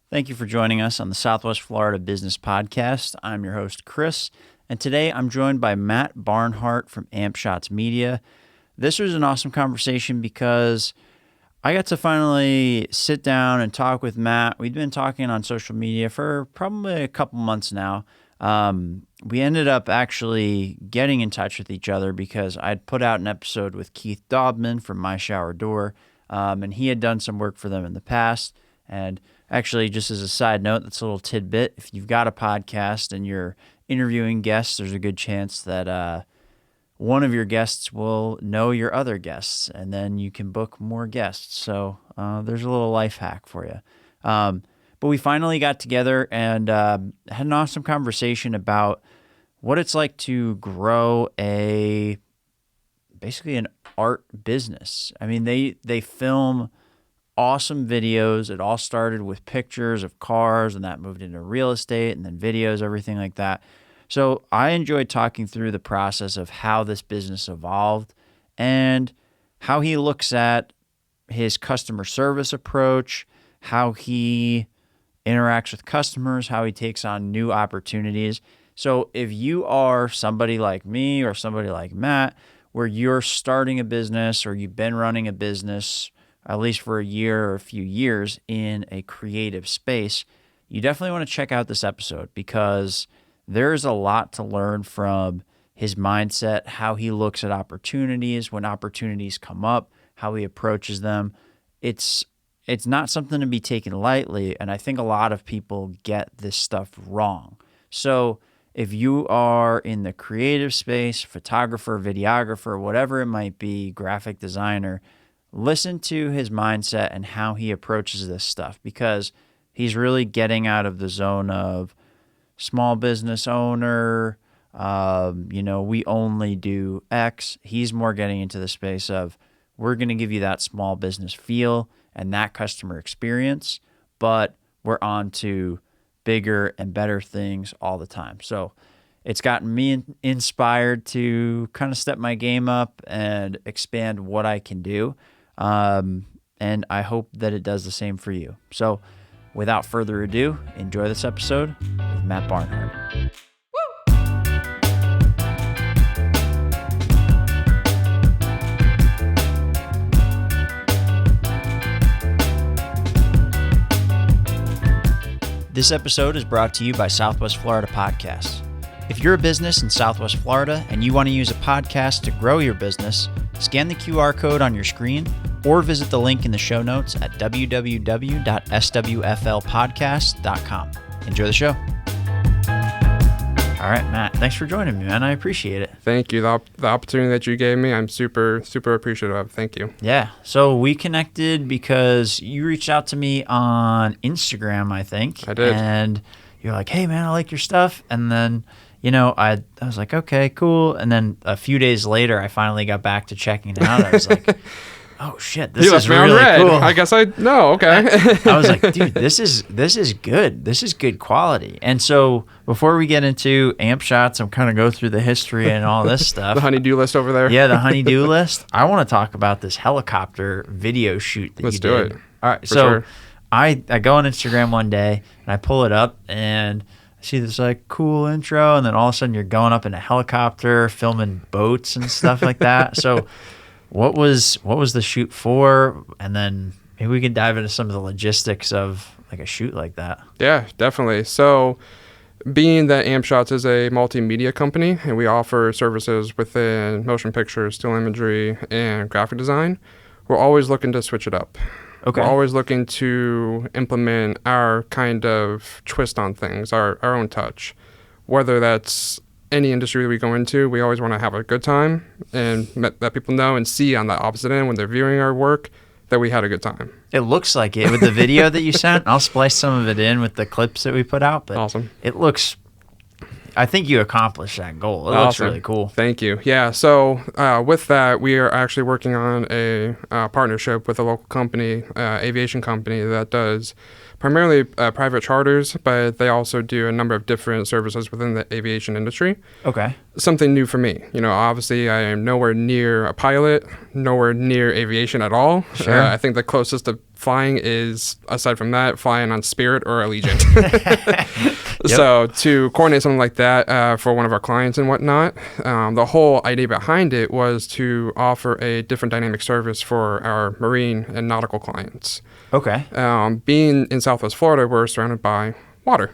Thank you for joining us on the Southwest Florida Business Podcast. I'm your host, Chris, and today I'm joined by Matt Barnhart from AmpShots Media. This was an awesome conversation because I got to finally sit down and talk with Matt. We'd been talking on social media for probably a couple months now. We ended up actually getting in touch with each other because I'd put out an episode with Keith Dobman from My Shower Door, and he had done some work for them in the past. And actually, just as a side note, that's a little tidbit. If you've got a podcast and you're interviewing guests, there's a good chance that one of your guests will know your other guests, and then you can book more guests. So there's a little life hack for you. But we finally got together and had an awesome conversation about what it's like to grow basically an art business. I mean, they film awesome videos. It all started with pictures of cars, and that moved into real estate, and then videos, everything like that. So I enjoyed talking through the process of how this business evolved and how he looks at his customer service approach, how he interacts with customers, how he takes on new opportunities. So if you are somebody like me or somebody like Matt, where you're starting a business or you've been running a business at least for a year or a few years in a creative space, you definitely want to check out this episode because there's a lot to learn from his mindset, how he looks at opportunities, when opportunities come up, how he approaches them. It's not something to be taken lightly, and I think a lot of people get this stuff wrong. So if you are in the creative space, photographer, videographer, whatever it might be, graphic designer, listen to his mindset and how he approaches this stuff because he's really getting out of the zone of small business owner, we only do X. He's more getting into the space of we're going to give you that small business feel and that customer experience, but we're on to bigger and better things all the time. So it's gotten me inspired to kind of step my game up and expand what I can do. And I hope that it does the same for you. So without further ado, enjoy this episode with Matt Barnhart. This episode is brought to you by Southwest Florida Podcasts. If you're a business in Southwest Florida and you want to use a podcast to grow your business, scan the QR code on your screen or visit the link in the show notes at www.swflpodcast.com. Enjoy the show. All right, Matt, thanks for joining me, man. I appreciate it. Thank you. The opportunity that you gave me, I'm super, super appreciative of. Thank you. Yeah. So we connected because you reached out to me on Instagram, I think. I did. And you're like, hey, man, I like your stuff. And then, I was like, okay, cool. And then a few days later, I finally got back to checking it out. I was like, oh shit, this is really cool. I guess okay. I was like, dude, this is good. This is good quality. And so before we get into AmpShots and kind of go through the history and all this stuff. The honey-do list over there. Yeah, the honey-do list. I want to talk about this helicopter video shoot that Let's you do did. it. All right, For so sure. I go on Instagram one day and I pull it up and I see this like cool intro, and then all of a sudden you're going up in a helicopter filming boats and stuff like that. So what was the shoot for? And then maybe we can dive into some of the logistics of like a shoot like that. Yeah, definitely. So being that AmpShots is a multimedia company and we offer services within motion pictures, still imagery, and graphic design, we're always looking to switch it up. Okay. We're always looking to implement our kind of twist on things, our own touch. Whether that's any industry that we go into, we always want to have a good time and let people know and see on the opposite end when they're viewing our work that we had a good time. It looks like it with the video that you sent. I'll splice some of it in with the clips that we put out. But awesome. It looks, I think you accomplished that goal. It looks really cool. Thank you. Yeah. So with that, we are actually working on a partnership with a local company, aviation company that does primarily private charters, but they also do a number of different services within the aviation industry. Okay. something new for me. Obviously I am nowhere near a pilot, nowhere near aviation at all. Sure. I think the closest to flying is, aside from that, flying on Spirit or Allegiant. Yep. So to coordinate something like that for one of our clients and whatnot, the whole idea behind it was to offer a different dynamic service for our marine and nautical clients. Okay. Being in Southwest Florida, we're surrounded by water,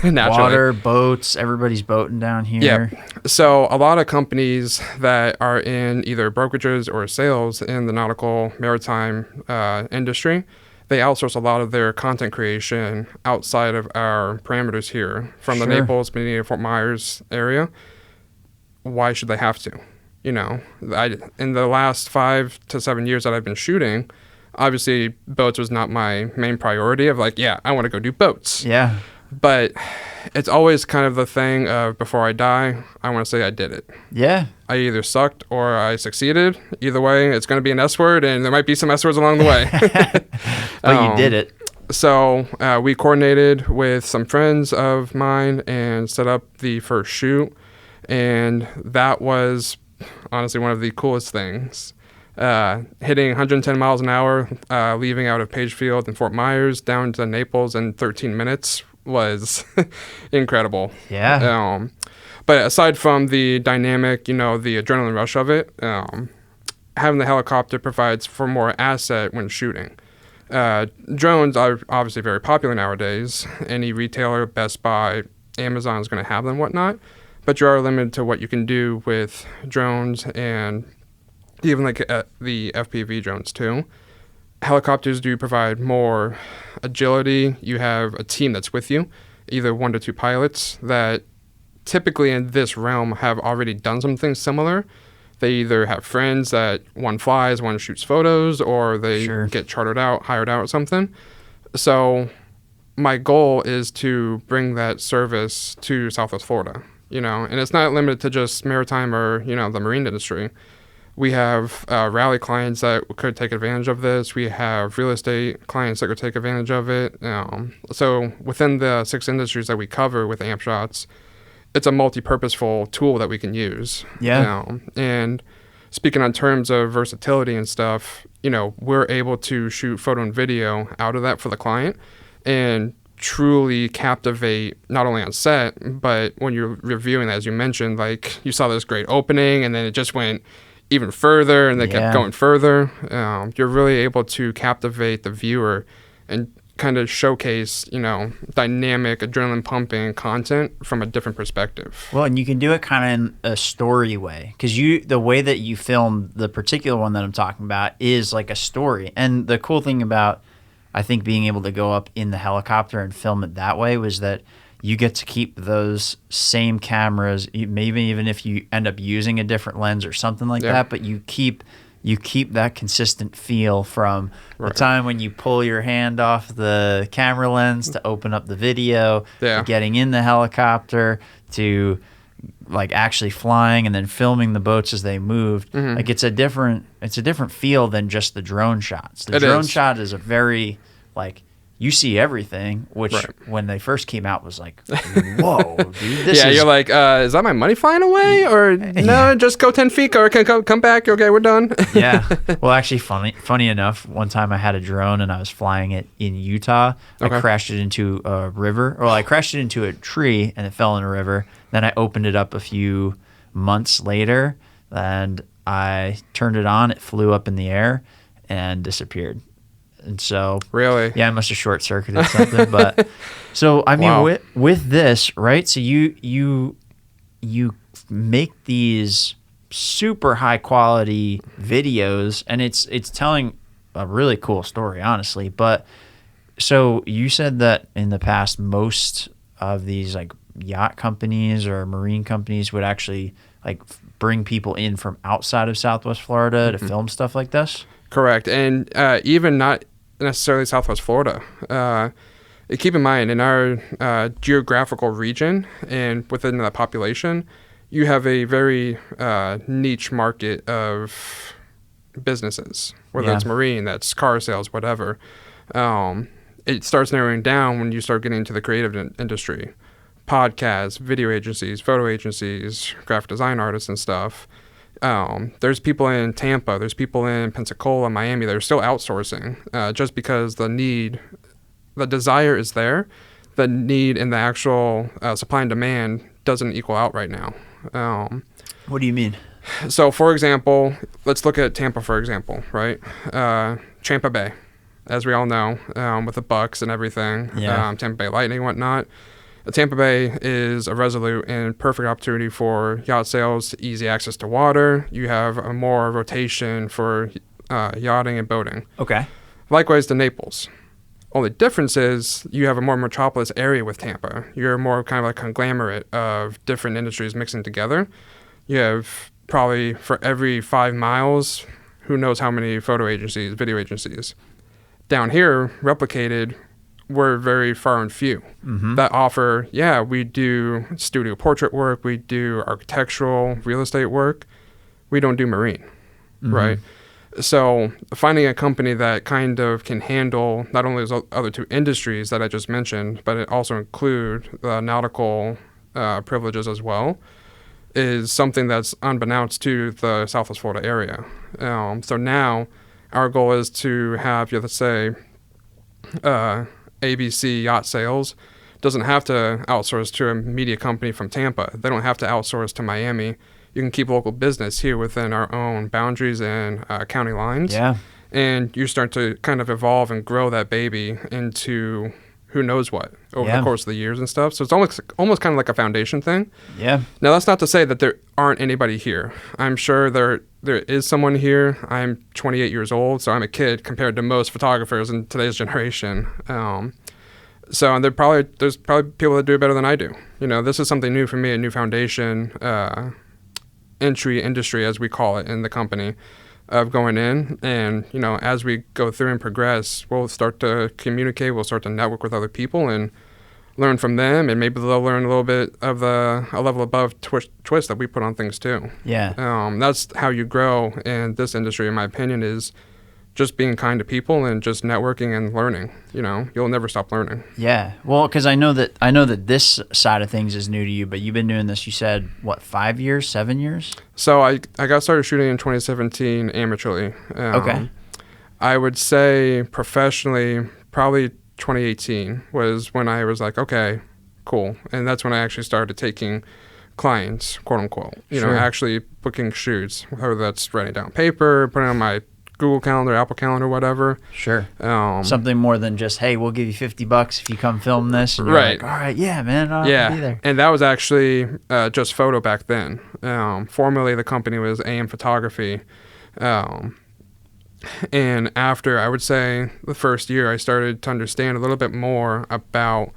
naturally. Water, boats, everybody's boating down here. Yeah. So a lot of companies that are in either brokerages or sales in the nautical maritime industry, they outsource a lot of their content creation outside of our parameters here from the Sure. Naples, Medina, Fort Myers area. Why should they have to? In the last 5 to 7 years that I've been shooting, obviously boats was not my main priority of I want to go do boats. Yeah. But it's always kind of the thing of, before I die, I want to say I did it. Yeah. I either sucked or I succeeded. Either way, it's going to be an S word, and there might be some S words along the way. But you did it. So we coordinated with some friends of mine and set up the first shoot. And that was honestly one of the coolest things. Hitting 110 miles an hour, leaving out of Pagefield and Fort Myers down to Naples in 13 minutes was incredible. Yeah. But aside from the dynamic, the adrenaline rush of it, having the helicopter provides for more asset when shooting. Drones are obviously very popular nowadays. Any retailer, Best Buy, Amazon is going to have them and whatnot. But you are limited to what you can do with drones and even the FPV drones too. Helicopters do provide more agility. You have a team that's with you, either 1 to 2 pilots that typically in this realm have already done something similar. They either have friends that one flies, one shoots photos, or they Sure. get hired out or something. So my goal is to bring that service to Southwest Florida, and it's not limited to just maritime or, the marine industry. We have rally clients that could take advantage of this. We have real estate clients that could take advantage of it. So within the 6 industries that we cover with Amp Shots, it's a multi-purposeful tool that we can use. Yeah. And speaking on terms of versatility and stuff, we're able to shoot photo and video out of that for the client and truly captivate not only on set, but when you're reviewing that, as you mentioned, you saw this great opening and then it just went even further and they kept going further. You're really able to captivate the viewer and kind of showcase, dynamic, adrenaline pumping content from a different perspective. Well, and you can do it kind of in a story way, because the way that you film the particular one that I'm talking about is like a story. And the cool thing about, I think, being able to go up in the helicopter and film it that way was that you get to keep those same cameras, maybe even if you end up using a different lens or something like that, but you keep that consistent feel from the time when you pull your hand off the camera lens to open up the video, to getting in the helicopter, to actually flying and then filming the boats as they moved. Mm-hmm. It's a different feel than just the drone shots. The drone shot is a very you see everything, which when they first came out was whoa, dude. You're like, is that my money flying away? Or no, just go 10 feet or come back. Okay, we're done. Yeah. Well, actually, funny enough, one time I had a drone and I was flying it in Utah. I crashed it into a river. Well, I crashed it into a tree and it fell in a river. Then I opened it up a few months later and I turned it on. It flew up in the air and disappeared. And so, really, I must have short circuited something. But so, I mean, with this, right? So you make these super high quality videos, and it's telling a really cool story, honestly. But so you said that in the past, most of these yacht companies or marine companies would actually bring people in from outside of Southwest Florida to film stuff like this. Correct, and even not necessarily Southwest Florida. Keep in mind, in our geographical region and within the population, you have a very niche market of businesses, whether that's marine, that's car sales, whatever. It starts narrowing down when you start getting into the creative industry. podcasts, video agencies, photo agencies, graphic design artists and stuff. There's people in Tampa, there's people in Pensacola, Miami that are still outsourcing just because the desire is there. The need and the actual supply and demand doesn't equal out right now. What do you mean? So, for example, let's look at Tampa, for example, right? Tampa Bay, as we all know, with the Bucks and everything, Tampa Bay Lightning and whatnot. Tampa Bay is a resolute and perfect opportunity for yacht sales, easy access to water. You have a more rotation for yachting and boating. Okay. Likewise to Naples. Only difference is you have a more metropolis area with Tampa. You're more kind of a conglomerate of different industries mixing together. You have probably for every 5 miles, who knows how many photo agencies, video agencies. Down here, replicated, we're very far and few that offer, we do studio portrait work, we do architectural, real estate work. We don't do marine, right? So finding a company that kind of can handle not only those other two industries that I just mentioned, but it also include the nautical privileges as well, is something that's unbeknownst to the Southwest Florida area. So now our goal is to have, let's say, ABC Yacht Sales doesn't have to outsource to a media company from Tampa. They don't have to outsource to Miami. You can keep local business here within our own boundaries and county lines. Yeah. And you start to kind of evolve and grow that baby into who knows what over the course of the years and stuff. So it's almost kind of like a foundation thing. Yeah. Now, that's not to say that there aren't anybody here. I'm sure there is someone here. I'm 28 years old, so I'm a kid compared to most photographers in today's generation. So there's probably people that do it better than I do. This is something new for me, a new foundation, entry industry, as we call it in the company, of going in. And, as we go through and progress, we'll start to communicate, we'll start to network with other people and learn from them, and maybe they'll learn a little bit of a level above twist that we put on things too. Yeah. That's how you grow in this industry, in my opinion, is just being kind to people and just networking and learning. You'll never stop learning. Yeah. Well, because I know that this side of things is new to you, but you've been doing this, you said, 5 years, 7 years? So I got started shooting in 2017 amateurly. Okay. I would say professionally, probably 2018 was when I was like, okay, cool. And that's when I actually started taking clients, quote unquote, actually booking shoots, whether that's writing down paper, putting on my Google Calendar, Apple Calendar, whatever. Sure. Something more than just, hey, we'll give you $50 if you come film this. And you're like, all right, yeah, man, I'll be there. And that was actually just photo back then. Formerly, the company was AM Photography. And after, I would say, the first year, I started to understand a little bit more about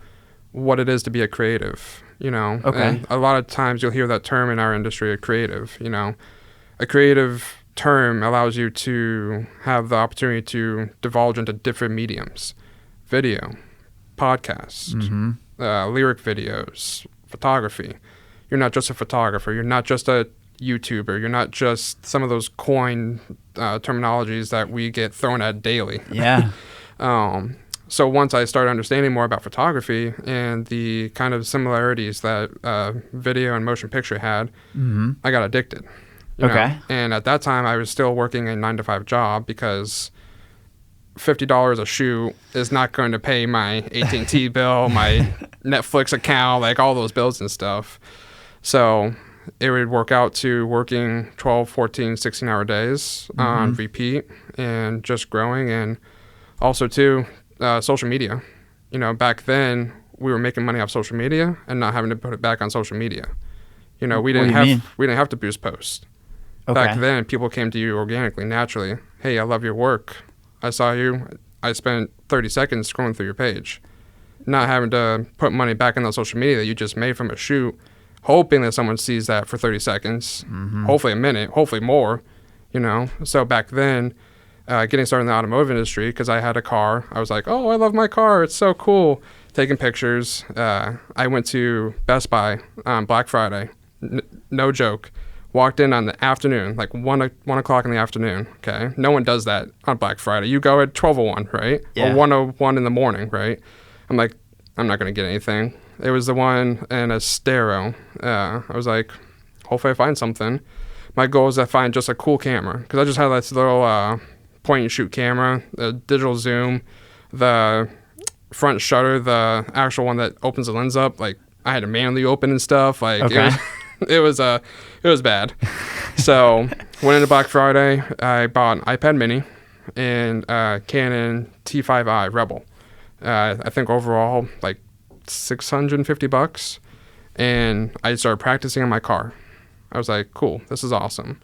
what it is to be a creative, Okay. And a lot of times you'll hear that term in our industry, a creative, A creative term allows you to have the opportunity to divulge into different mediums: video, podcasts, lyric videos, photography. You're not just a photographer. You're not just a YouTuber. You're not just some of those coin terminologies that we get thrown at daily. Yeah. So once I started understanding more about photography and the kind of similarities that video and motion picture had, I got addicted. Okay. And at that time, I was still working a 9-to-5 job because $50 a shoot is not going to pay my AT&T bill, my Netflix account, like all those bills and stuff. So it would work out to working 12, 14, 16-hour days on repeat and just growing. And also, too, social media. Back then, we were making money off social media and not having to put it back on social media. We didn't have to boost posts. Okay. Back then, people came to you organically, naturally. Hey, I love your work. I saw you. I spent 30 seconds scrolling through your page. Not having to put money back in the social media that you just made from a shoot, hoping that someone sees that for 30 seconds, hopefully a minute, hopefully more, So back then, getting started in the automotive industry, because I had a car, I was like, oh, I love my car. It's so cool. Taking pictures. I went to Best Buy on Black Friday. No joke. Walked in on the afternoon, like 1 o'clock in the afternoon, okay? No one does that on Black Friday. You go at 12:01, right? Yeah. Or 1:01 in the morning, right? I'm like, I'm not going to get anything. It was the one in a stereo. I was like, hopefully I find something. My goal is to find just a cool camera, because I just had this little point and shoot camera, the digital zoom, the front shutter, the actual one that opens the lens up. Like, I had to manually open and stuff. Like, okay. it was bad. So went into Black Friday. I bought an iPad Mini and Canon T5i Rebel. I think overall like $650, and I started practicing in my car. I was like, cool, this is awesome.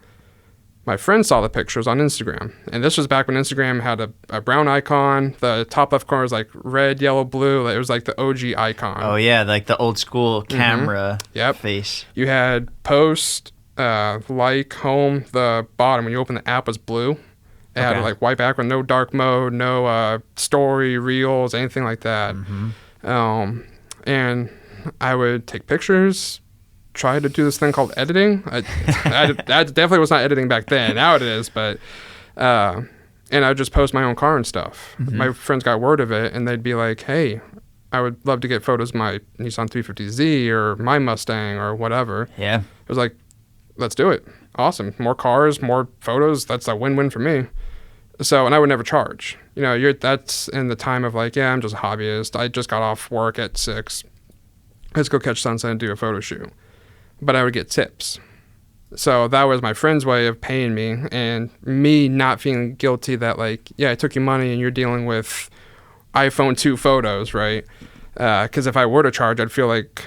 My friend saw the pictures on Instagram, and this was back when Instagram had a brown icon. The top left corner was like red, yellow, blue. It was like the OG icon. Oh yeah, like the old school camera Yep. face. You had post, like, home. The bottom, when you open the app, was blue. It had like white background, no dark mode, no story, reels, anything like that. And I would take pictures, try to do this thing called editing. I definitely was not editing back then. Now it is, but and I would just post my own car and stuff. My friends got word of it, and they'd be like, "Hey, I would love to get photos of my Nissan 350Z or my Mustang or whatever." Yeah. I was like, "Let's do it. Awesome. More cars, more photos. That's a win-win for me." So, and I would never charge. You know, that's in the time of like, yeah, I'm just a hobbyist. I just got off work at 6. Let's go catch sunset and do a photo shoot. But I would get tips. So that was my friend's way of paying me, and me not feeling guilty that like, yeah, I took your money and you're dealing with iPhone 2 photos, right? Because if I were to charge, I'd feel like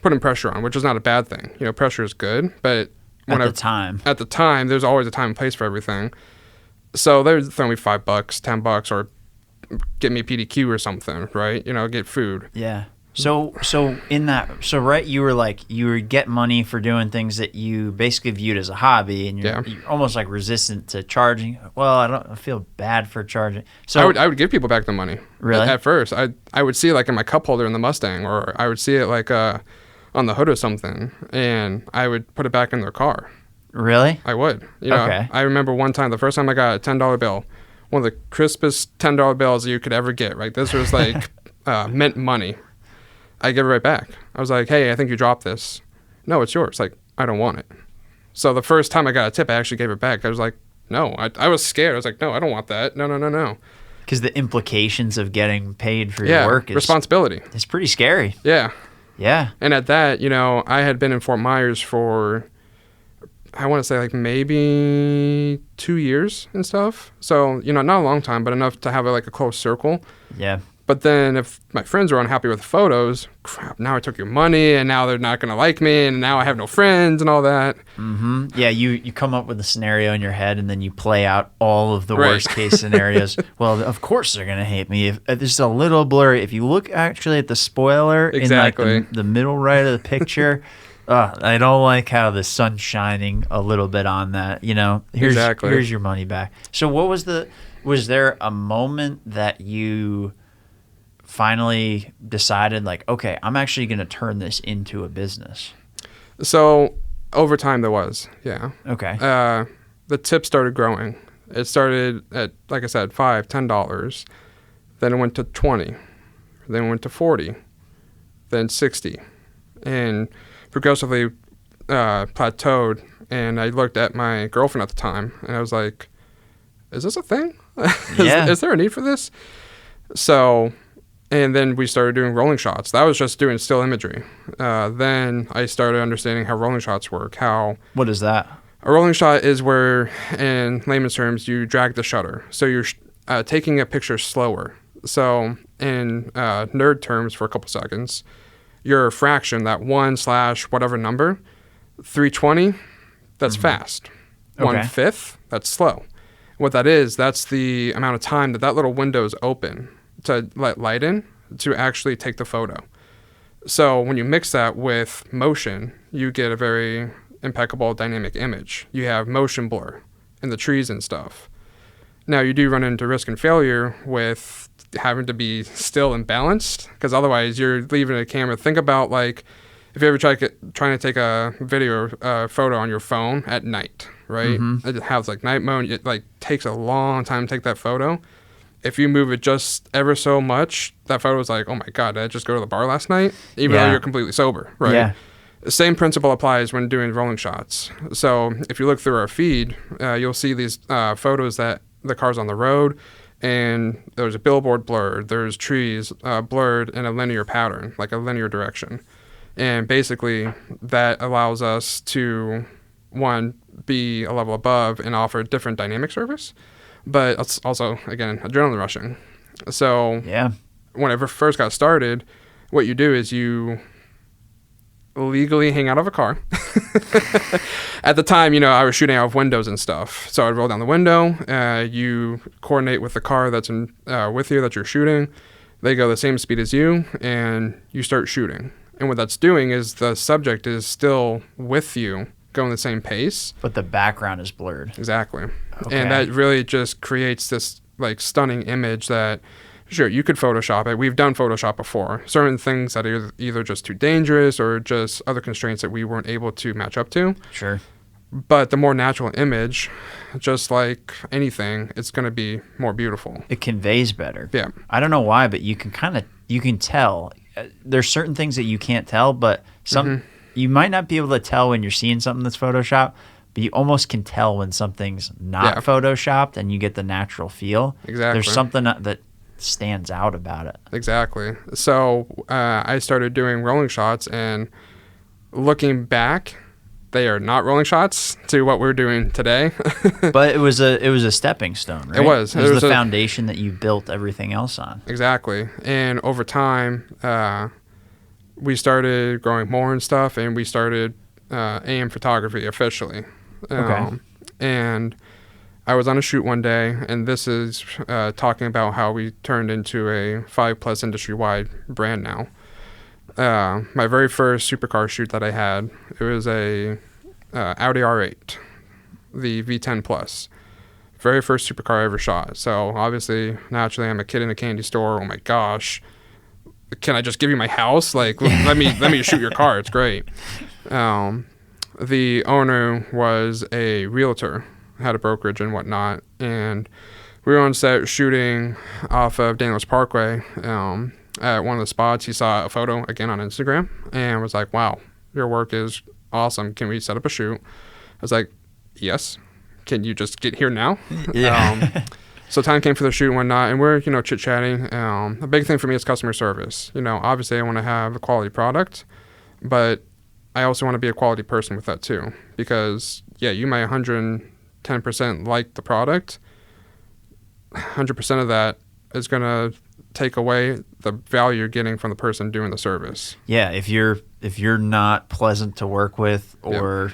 putting pressure on, which is not a bad thing. You know, pressure is good, but At the time, there's always a time and place for everything. So they're throwing me $5, $10, or get me a PDQ or something, right? You know, get food. Yeah. So in that, right, you were getting money for doing things that you basically viewed as a hobby, and you're almost like resistant to charging. Well, I feel bad for charging. So I would give people back the money. Really? At first, I would see it like in my cup holder in the Mustang, or I would see it like on the hood or something, and I would put it back in their car. Really? I would. You know, Okay. I remember one time, the first time I got a $10 bill, one of the crispest $10 bills you could ever get, right? This was like mint money. I give it right back. I was like, hey, I think you dropped this. No, it's yours. Like, I don't want it. So the first time I got a tip, I actually gave it back. I was like, no. I was scared. I was like, no, I don't want that. No. Because the implications of getting paid for your work is responsibility. It's pretty scary. Yeah. Yeah. And at that, you know, I had been in Fort Myers for, I want to say like maybe 2 years and stuff. So, you know, not a long time, but enough to have like a close circle. Yeah. But then if my friends were unhappy with the photos, crap, now I took your money and now they're not going to like me and now I have no friends and all that. Mm-hmm. Yeah, you come up with a scenario in your head and then you play out all of the worst case scenarios. Well, of course they're going to hate me. If this is a little blurry. If you look actually at the spoiler in like the middle right of the picture, I don't like how the sun's shining a little bit on that. You know, here's your money back. So was there a moment that you finally decided like, okay, I'm actually going to turn this into a business? So over time there was, yeah. Okay. The tip started growing. It started at, like I said, $5, $10. Then it went to 20. Then it went to 40. Then 60. And progressively plateaued. And I looked at my girlfriend at the time and I was like, is this a thing? Is there a need for this? So, and then we started doing rolling shots. That was just doing still imagery. Then I started understanding how rolling shots work. What is that? A rolling shot is where, in layman's terms, you drag the shutter. So you're taking a picture slower. So in nerd terms for a couple seconds, your fraction, that 1/whatever number, 320, that's fast. Okay. 1/5, that's slow. What that is, that's the amount of time that little window is open to let light in to actually take the photo. So when you mix that with motion, you get a very impeccable dynamic image. You have motion blur in the trees and stuff. Now you do run into risk and failure with having to be still and balanced, because otherwise you're leaving a camera. Think about like if you ever trying to take a video or photo on your phone at night, right? It has like night mode. It like takes a long time to take that photo. if you move it just ever so much, that photo is like, oh my God, did I just go to the bar last night? Even though you're completely sober, right? Yeah. The same principle applies when doing rolling shots. So if you look through our feed, you'll see these photos that the car's on the road, and there's a billboard blurred, there's trees blurred in a linear pattern, like a linear direction. And basically, that allows us to, one, be a level above and offer a different dynamic service, but it's also, again, adrenaline rushing. So when I first got started, what you do is you legally hang out of a car. At the time, I was shooting out of windows and stuff. So I'd roll down the window, you coordinate with the car that's with you that you're shooting. They go the same speed as you, and you start shooting. And what that's doing is the subject is still with you, going the same pace. But the background is blurred. Exactly. Okay. And that really just creates this like stunning image that, sure, you could Photoshop it. We've done Photoshop before. Certain things that are either just too dangerous or just other constraints that we weren't able to match up to. Sure. But the more natural image, just like anything, it's going to be more beautiful. It conveys better. Yeah. I don't know why, but you can tell. There's certain things that you can't tell, but you might not be able to tell when you're seeing something that's Photoshopped, but you almost can tell when something's not Photoshopped, and you get the natural feel. Exactly. There's something that stands out about it. Exactly. So I started doing rolling shots, and looking back, they are not rolling shots to what we're doing today. But it was a stepping stone, right? It was. It was the foundation that you built everything else on. Exactly. And over time, we started growing more and stuff, and we started AM photography officially. Okay. And I was on a shoot one day, and this is talking about how we turned into a 5+ industry-wide brand now. My very first supercar shoot that I had, it was a Audi R8, the V10 Plus. Very first supercar I ever shot. So obviously, naturally, I'm a kid in a candy store. Oh my gosh, can I just give you my house? Like, let me shoot your car. It's great. The owner was a realtor, had a brokerage and whatnot, and we were on set shooting off of Daniels Parkway. At one of the spots, he saw a photo again on Instagram and was like, wow, your work is awesome. Can we set up a shoot? I was like, yes. Can you just get here now? Yeah. So time came for the shoot and whatnot, and we're, chit-chatting. A big thing for me is customer service. Obviously I want to have a quality product, but I also want to be a quality person with that too. Because, you might 110% like the product. 100% of that is going to take away the value you're getting from the person doing the service. Yeah, if you're not pleasant to work with, or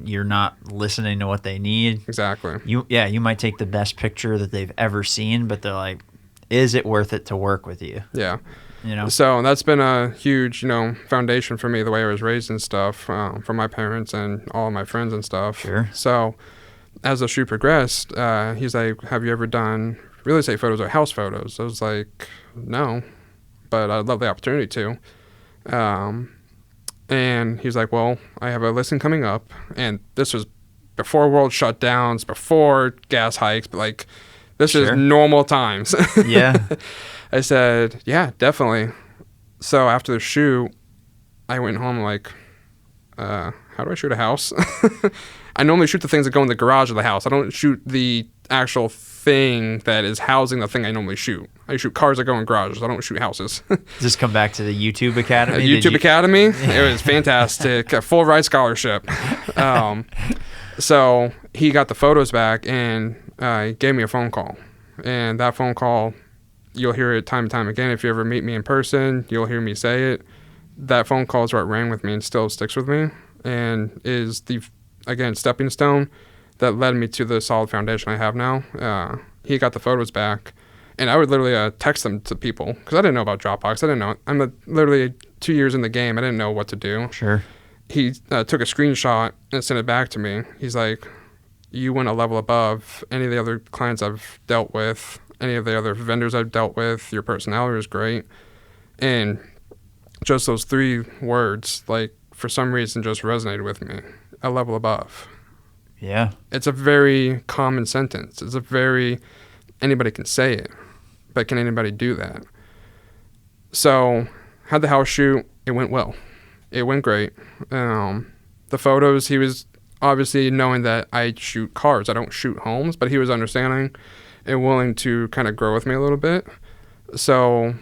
you're not listening to what they need. Exactly. You might take the best picture that they've ever seen, but they're like, is it worth it to work with you? Yeah. So that's been a huge, foundation for me, the way I was raised and stuff, from my parents and all of my friends and stuff. Sure. So as the shoot progressed, he's like, have you ever done real estate photos or house photos? I was like, no, but I'd love the opportunity to. And he's like, well, I have a listing coming up, and this was before world shutdowns, before gas hikes, but like, this is normal times. Yeah. I said, yeah, definitely. So after the shoot, I went home like, how do I shoot a house? I normally shoot the things that go in the garage of the house. I don't shoot the actual thing that is housing the thing I normally shoot. I shoot cars that go in garages. I don't shoot houses. Does this come back to the YouTube Academy? Academy? It was fantastic. A full ride scholarship. So he got the photos back, and he gave me a phone call. And that phone call, you'll hear it time and time again. If you ever meet me in person, you'll hear me say it. That phone call is what rang with me and still sticks with me, and is the, again, stepping stone that led me to the solid foundation I have now. He got the photos back, and I would literally text them to people, because I didn't know about Dropbox. I didn't know. I'm literally 2 years in the game. I didn't know what to do. Sure. He took a screenshot and sent it back to me. He's like, you went a level above any of the other clients I've dealt with, any of the other vendors I've dealt with. Your personality is great. And just those 3 words, like, for some reason just resonated with me. A level above. Yeah. It's a very common sentence. It's a very anybody can say it, but can anybody do that? So had the house shoot. It went well. It went great. The photos, he was obviously knowing that I shoot cars. I don't shoot homes, but he was understanding and willing to kind of grow with me a little bit. So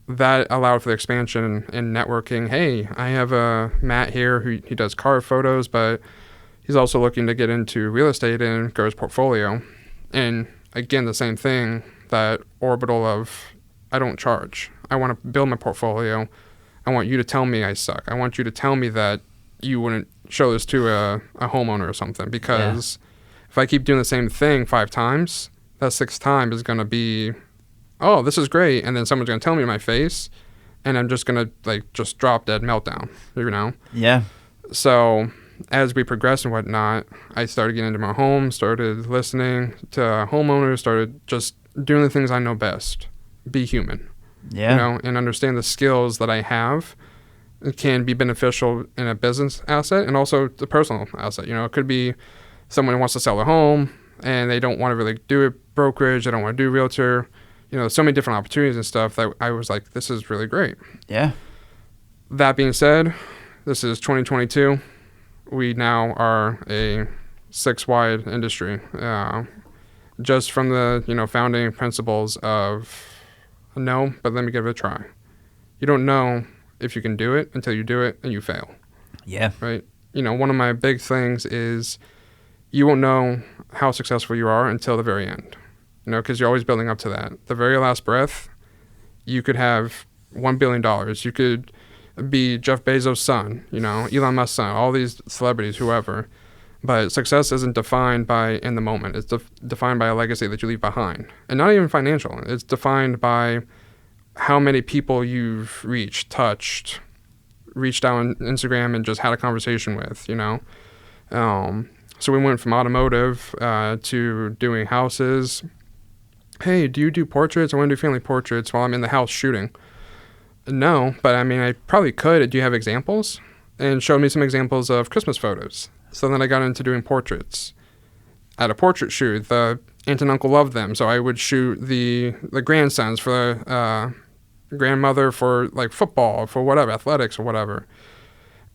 that allowed for the expansion and networking. Hey, I have Matt here who he does car photos, but he's also looking to get into real estate and grow his portfolio. And again, the same thing, that orbital of I don't charge. I want to build my portfolio. I want you to tell me I suck. I want you to tell me that you wouldn't show this to a homeowner or something, because if I keep doing the same thing 5 times, that 6th time is going to be, oh, this is great. And then someone's going to tell me in my face, and I'm just going to just drop dead meltdown, you know? Yeah. So as we progressed and whatnot, I started getting into my home, started listening to homeowners, started just doing the things I know best. Be human. Yeah. You know, and understand the skills that I have can be beneficial in a business asset and also the personal asset. You know, it could be someone who wants to sell a home and they don't want to really do it brokerage. They don't want to do realtor. You know, so many different opportunities and stuff that I was like, this is really great. Yeah. That being said, this is 2022. We now are a 6-wide industry. Just from the, founding principles of no, but let me give it a try. You don't know if you can do it until you do it and you fail. Yeah. Right? One of my big things is you won't know how successful you are until the very end. Because you're always building up to that. The very last breath, you could have $1 billion. You could be Jeff Bezos' son, Elon Musk's son, all these celebrities, whoever. But success isn't defined by in the moment. It's defined by a legacy that you leave behind. And not even financial. It's defined by how many people you've reached out on Instagram and just had a conversation with, So we went from automotive to doing houses. Hey, do you do portraits? I want to do family portraits while I'm in the house shooting. No, but I probably could. Do you have examples? And showed me some examples of Christmas photos. So then I got into doing portraits. At a portrait shoot, the aunt and uncle loved them, so I would shoot the grandsons for the grandmother for football, for whatever, athletics or whatever.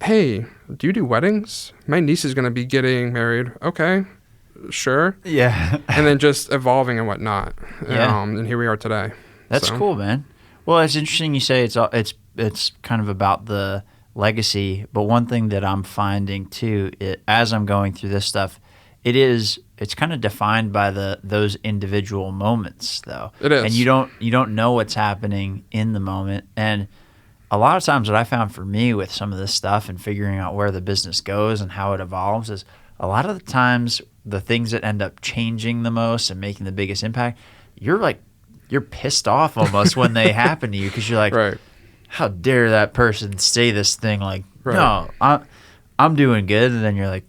Hey, do you do weddings? My niece is going to be getting married. Okay, sure. Yeah. And then just evolving and whatnot. Yeah. And here we are today. That's cool, man. Well, it's interesting you say it's kind of about the legacy, but one thing that I'm finding too, as I'm going through this stuff, it's kind of defined by those individual moments, though. It is, and you don't know what's happening in the moment. And a lot of times, what I found for me with some of this stuff and figuring out where the business goes and how it evolves is a lot of the times the things that end up changing the most and making the biggest impact, you're pissed off almost when they happen to you, because you're like, right. How dare that person say this thing? Right. No, I'm doing good. And then you're like,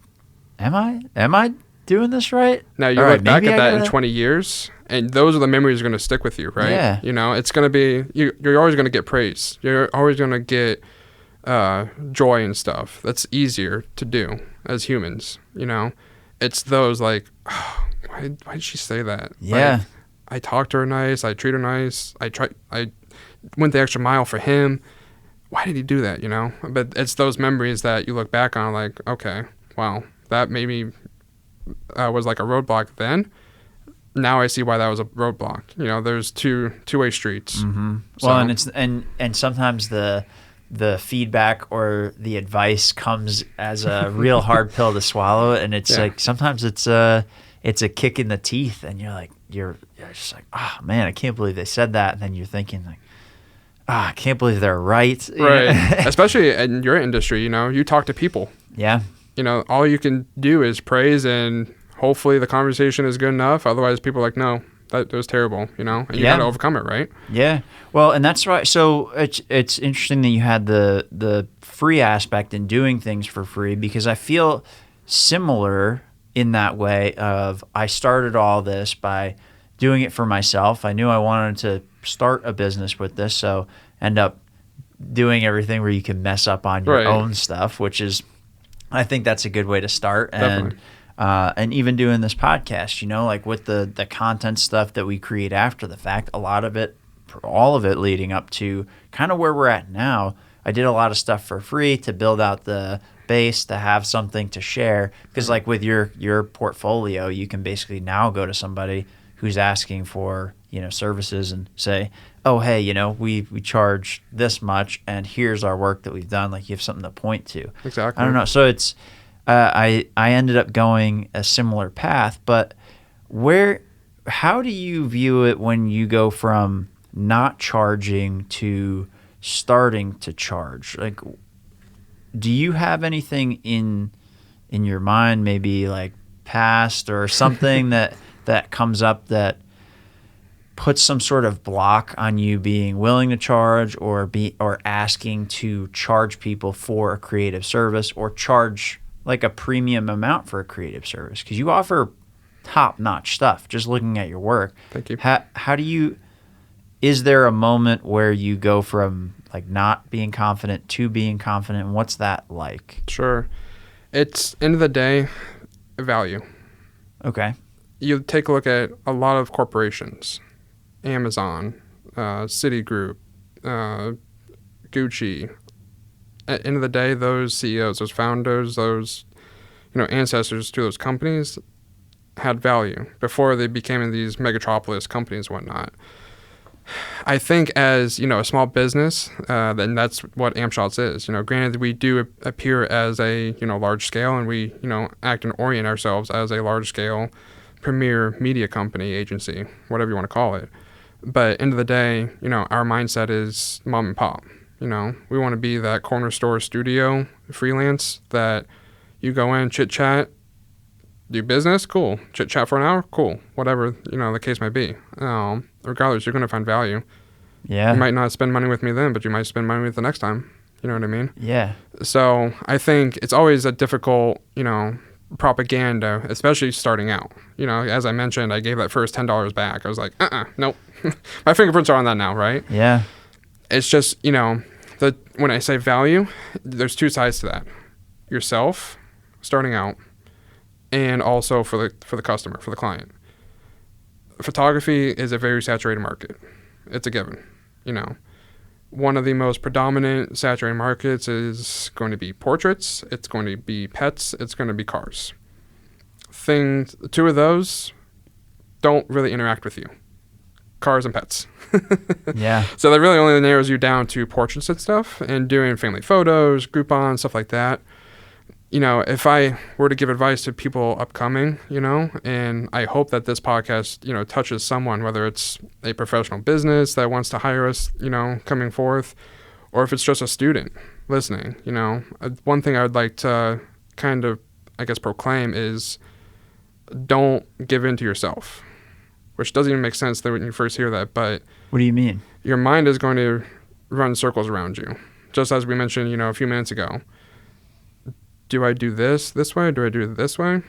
am I doing this right? Now you look back at that in 20 years, and those are the memories that are going to stick with you, right? Yeah. It's going to be, you're always going to get praise. You're always going to get joy and stuff. That's easier to do as humans, It's those why did she say that? Yeah. I talked to her nice. I treat her nice. I went the extra mile for him. Why did he do that, But it's those memories that you look back on like, okay, wow, that maybe was like a roadblock then. Now I see why that was a roadblock. There's two-way streets. Mm-hmm. So. Well, and sometimes the feedback or the advice comes as a real hard pill to swallow, and it's like sometimes it's a kick in the teeth, and you're just like, oh man, I can't believe they said that, and then you're thinking like, I can't believe they're right. Right. Especially in your industry, you talk to people. Yeah. All you can do is praise, and hopefully the conversation is good enough. Otherwise, people are like, no, that was terrible, and you got to overcome it, right? Yeah. Well, and that's right. So it's interesting that you had the free aspect in doing things for free, because I feel similar in that way of I started all this by doing it for myself. I knew I wanted to start a business with this, so end up doing everything where you can mess up on your own stuff, which is, I think that's a good way to start. Definitely. and even doing this podcast, like with the content stuff that we create after the fact, a lot of it, all of it leading up to kind of where we're at now. I did a lot of stuff for free to build out the base, to have something to share, because like with your portfolio, you can basically now go to somebody who's asking for services and say, oh hey, we charge this much and here's our work that we've done. Like you have something to point to. Exactly. I don't know, so it's I ended up going a similar path, but how do you view it when you go from not charging to starting to charge? Like, do you have anything in your mind, maybe like past or something that comes up that puts some sort of block on you being willing to charge or asking to charge people for a creative service, or charge like a premium amount for a creative service? Because you offer top-notch stuff, just looking at your work. Thank you. How do you, is there a moment where you go from like not being confident to being confident, and what's that like? Sure. It's, end of the day, value. Okay. You take a look at a lot of corporations, Amazon, Citigroup, Gucci. At the end of the day, those CEOs, those founders, those ancestors to those companies had value before they became these megatropolis companies and whatnot. I think as, a small business, then that's what AmpShots is. Granted, we do appear as a, large scale, and we, act and orient ourselves as a large scale premier media company, agency, whatever you want to call it. But end of the day, our mindset is mom and pop. We want to be that corner store studio freelance that you go in, chit chat, do business, cool. Chit chat for an hour, cool. Whatever, the case might be. Regardless, you're going to find value. Yeah. You might not spend money with me then, but you might spend money with the next time. You know what I mean? Yeah. So I think it's always a difficult, propaganda, especially starting out. As I mentioned, I gave that first $10 back. I was like, nope. My fingerprints are on that now, right? Yeah. It's just, when I say value, there's two sides to that. Yourself, starting out, and also for the customer, for the client. Photography is a very saturated market. It's a given. One of the most predominant saturated markets is going to be portraits. It's going to be pets. It's going to be cars. Two of those don't really interact with you. Cars and pets. Yeah. So that really only narrows you down to portraits and stuff, and doing family photos, Groupon, stuff like that. If I were to give advice to people upcoming, and I hope that this podcast, touches someone, whether it's a professional business that wants to hire us, coming forth, or if it's just a student listening, one thing I would like to kind of, proclaim is don't give in to yourself, which doesn't even make sense when you first hear that. But what do you mean? Your mind is going to run circles around you, just as we mentioned, a few minutes ago. Do I do this way? Do I do it this way?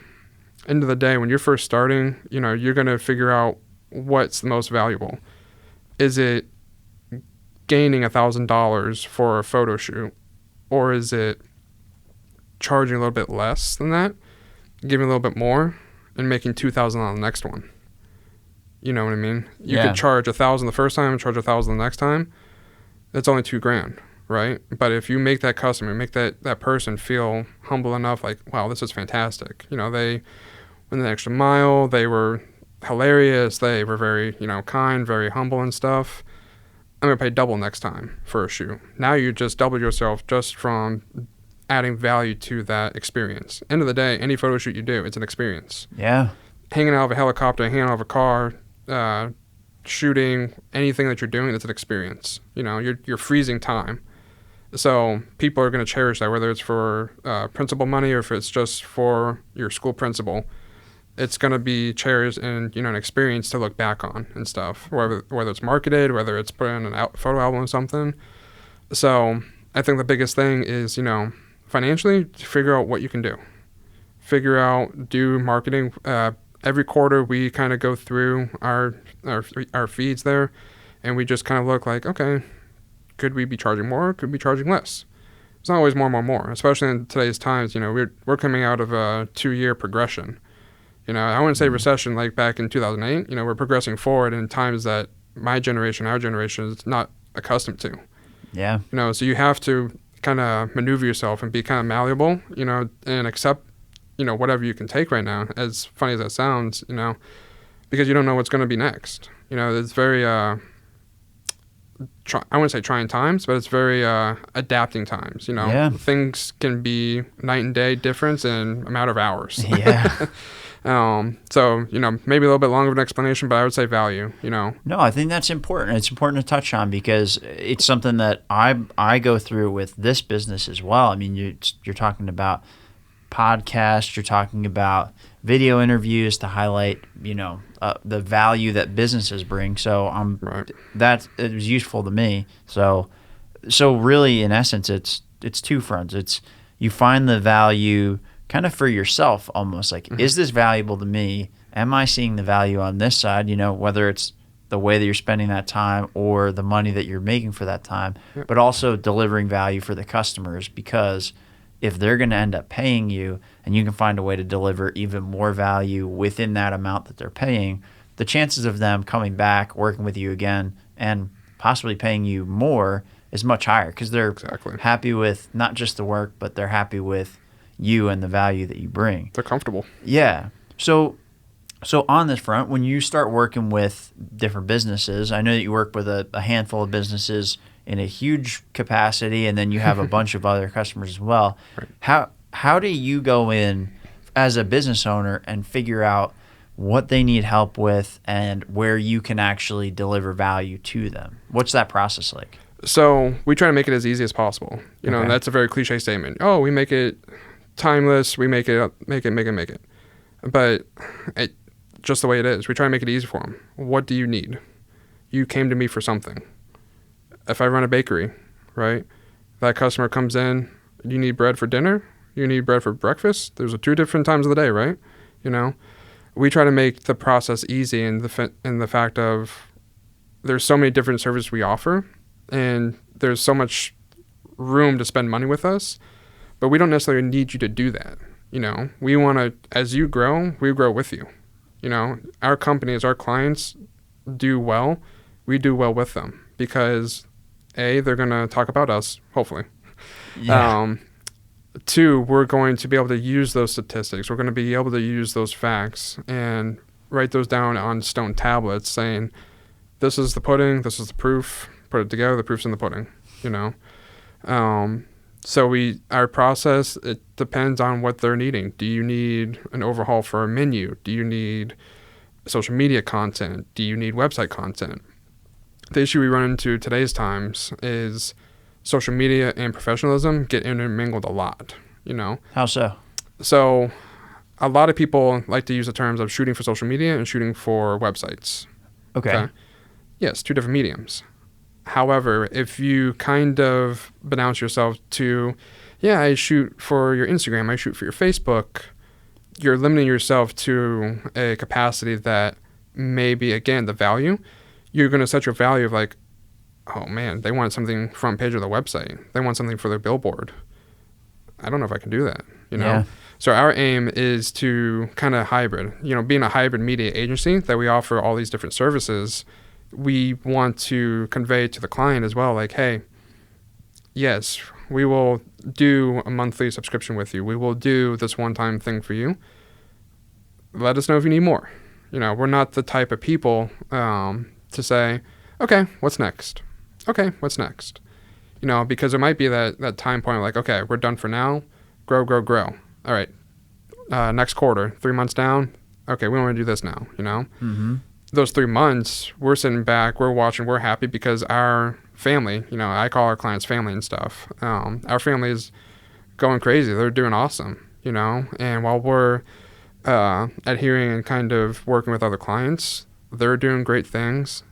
End of the day, when you're first starting, you're going to figure out what's the most valuable. Is it gaining $1,000 for a photo shoot? Or is it charging a little bit less than that, giving a little bit more, and making $2,000 on the next one? You know what I mean? You could charge $1,000 the first time and charge $1,000 the next time. That's only $2,000. Right? But if you make that customer, make that person feel humble enough, like, wow, this is fantastic. They went the extra mile. They were hilarious. They were very, kind, very humble and stuff. I'm going to pay double next time for a shoot. Now you just doubled yourself just from adding value to that experience. End of the day, any photo shoot you do, it's an experience. Yeah. Hanging out of a helicopter, hanging out of a car, shooting, anything that you're doing, it's an experience. You're freezing time. So people are going to cherish that, whether it's for principal money or if it's just for your school principal. It's going to be cherished and, an experience to look back on and stuff, whether it's marketed, whether it's put in a photo album or something. So I think the biggest thing is, financially, figure out what you can do. Do marketing. Every quarter we kind of go through our feeds there, and we just kind of look like, okay, could we be charging more? Could we be charging less? It's not always more, especially in today's times. We're coming out of a 2-year progression. I wouldn't say recession like back in 2008. We're progressing forward in times that our generation is not accustomed to. Yeah. So you have to kind of maneuver yourself and be kind of malleable, and accept, whatever you can take right now, as funny as that sounds, because you don't know what's going to be next. It's very, I wouldn't say trying times, but it's very adapting times. Yeah. Things can be night and day difference in a matter of hours. Yeah. So, maybe a little bit longer of an explanation, but I would say value, No, I think that's important. It's important to touch on because it's something that I go through with this business as well. I mean, you're talking about podcasts, you're talking about video interviews to highlight, the value that businesses bring. So Right. that it was useful to me. So really, in essence, it's two fronts. It's you find the value kind of for yourself, almost like, is this valuable to me? Am I seeing the value on this side? Whether it's the way that you're spending that time or the money that you're making for that time, but also delivering value for the customers, because if they're going to end up paying you and you can find a way to deliver even more value within that amount that they're paying, the chances of them coming back, working with you again, and possibly paying you more is much higher because they're happy with not just the work, but they're happy with you and the value that you bring. They're comfortable. Yeah. So on this front, when you start working with different businesses, I know that you work with a handful of businesses in a huge capacity, and then you have a bunch of other customers as well. Right. How do you go in as a business owner and figure out what they need help with and where you can actually deliver value to them? What's that process like? So we try to make it as easy as possible. And that's a very cliche statement. Oh, we make it timeless. We make it. But just the way it is. We try to make it easy for them. What do you need? You came to me for something. If I run a bakery, right? That customer comes in. You need bread for dinner. You need bread for breakfast. There's 2 different times of the day, right? We try to make the process easy in the fact of there's so many different services we offer, and there's so much room to spend money with us, but we don't necessarily need you to do that. We want to, as you grow, we grow with you. Our companies, our clients do well. We do well with them because A, they're going to talk about us, hopefully. Yeah. 2, we're going to be able to use those statistics. We're going to be able to use those facts and write those down on stone tablets saying, this is the pudding, this is the proof, put it together, the proof's in the pudding, So our process, it depends on what they're needing. Do you need an overhaul for a menu? Do you need social media content? Do you need website content? The issue we run into today's times is social media and professionalism get intermingled a lot, How so? So a lot of people like to use the terms of shooting for social media and shooting for websites. Okay. Yes, 2 different mediums. However, if you kind of pronounce yourself to, I shoot for your Instagram, I shoot for your Facebook, you're limiting yourself to a capacity that maybe, again, the value, you're going to set your value of like, oh man, they want something front page of the website. They want something for their billboard. I don't know if I can do that, Yeah. So our aim is to kind of hybrid, being a hybrid media agency that we offer all these different services. We want to convey to the client as well, like, hey, yes, we will do a monthly subscription with you. We will do this one-time thing for you. Let us know if you need more. We're not the type of people to say, okay, what's next? Okay, what's next? Because there might be that time point like, okay, we're done for now. Grow. All right, next quarter, 3 months down. Okay, we want to do this now, Mm-hmm. Those 3 months, we're sitting back, we're watching, we're happy because our family, I call our clients family and stuff. Our family is going crazy. They're doing awesome, and while we're adhering and kind of working with other clients, they're doing great things,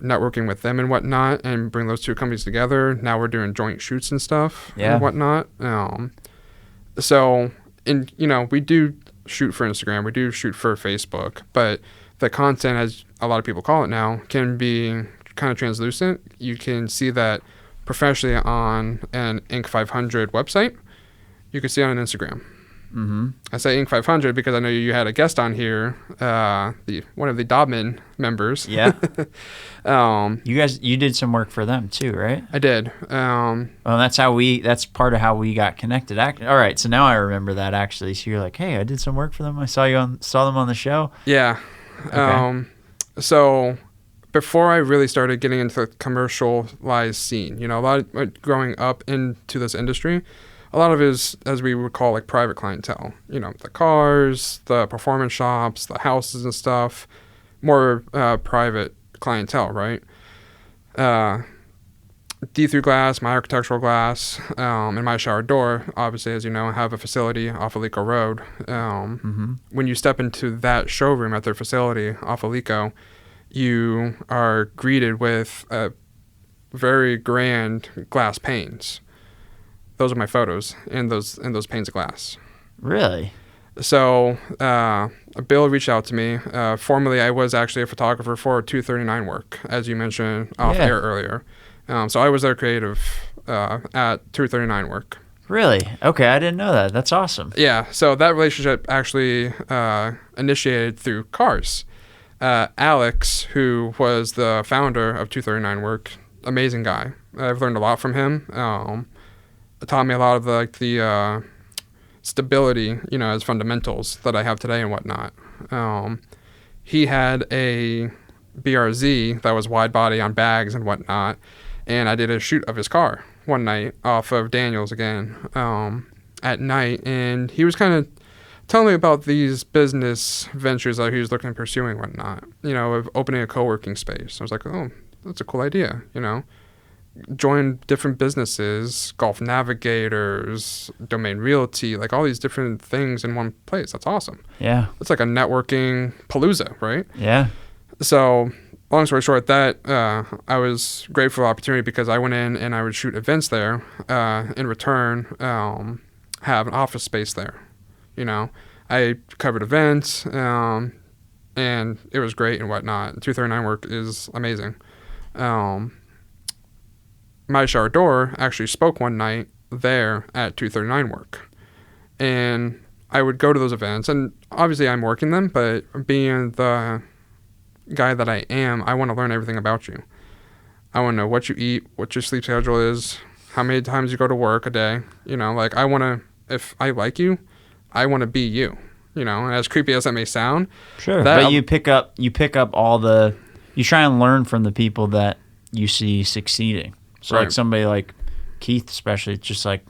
networking with them and whatnot, and bring those 2 companies together. Now we're doing joint shoots and stuff and whatnot. So, we do shoot for Instagram, we do shoot for Facebook, but the content, as a lot of people call it now, can be kind of translucent. You can see that professionally on an Inc. 500 website, you can see it on Instagram. Mm-hmm. I say Inc. 500 because I know you had a guest on here, one of the Dobman members. Yeah. You did some work for them too, right? I did. Well, that's part of how we got connected. All right, so now I remember that actually. So you're like, hey, I did some work for them. I saw them on the show. Yeah. Okay. So before I really started getting into the commercialized scene, a lot of growing up into this industry, a lot of it is, as we would call, like private clientele. The cars, the performance shops, the houses and stuff, more private clientele, right? D3 glass, my architectural glass, and my shower door, obviously, as you know, I have a facility off of Alico Road. When you step into that showroom at their facility off of Alico, you are greeted with very grand glass panes. Those are my photos in those panes of glass. Really? So Bill reached out to me. Formerly, I was actually a photographer for 239 work, as you mentioned off air earlier. So I was their creative at 239 work. Really? Okay, I didn't know that. That's awesome. Yeah, so that relationship actually initiated through cars. Alex, who was the founder of 239 work, amazing guy. I've learned a lot from him. Taught me a lot of the stability, as fundamentals that I have today and whatnot. He had a BRZ that was wide body on bags and whatnot, and I did a shoot of his car one night off of Daniels again at night, and he was kind of telling me about these business ventures that he was looking at pursuing and whatnot, of opening a co-working space. I was like, oh, that's a cool idea, join different businesses, Golf Navigators, Domain Realty, like all these different things in one place. That's awesome. Yeah. It's like a networking palooza, right? Yeah. So long story short, that I was grateful for the opportunity because I went in and I would shoot events there. In return, have an office space there. I covered events, and it was great and whatnot. 239 work is amazing. My shower door actually spoke one night there at 239 work. And I would go to those events, and obviously I'm working them, but being the guy that I am, I want to learn everything about you. I want to know what you eat, what your sleep schedule is, how many times you go to work a day. I want to, if I like you, I want to be you. As creepy as that may sound. Sure, but you pick up you try and learn from the people that you see succeeding. So like somebody like Keith especially, it's just like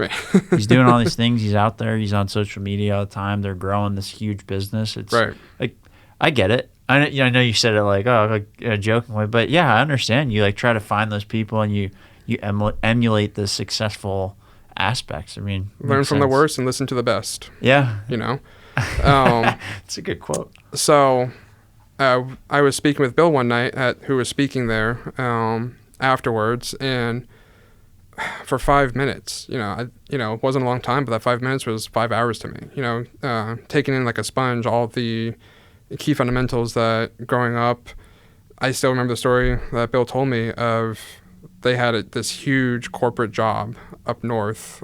he's doing all these things. He's out there. He's on social media all the time. They're growing this huge business. It's like I get it. I know you said it like jokingly, but yeah, I understand. You like try to find those people and you emulate the successful aspects. I mean, learn from the worst and listen to the best. Yeah, it's a good quote. So I was speaking with Bill one night who was speaking there afterwards, and for 5 minutes, it wasn't a long time, but that 5 minutes was 5 hours to me. Taking in like a sponge all the key fundamentals that growing up, I still remember the story that Bill told me of. They had this huge corporate job up north,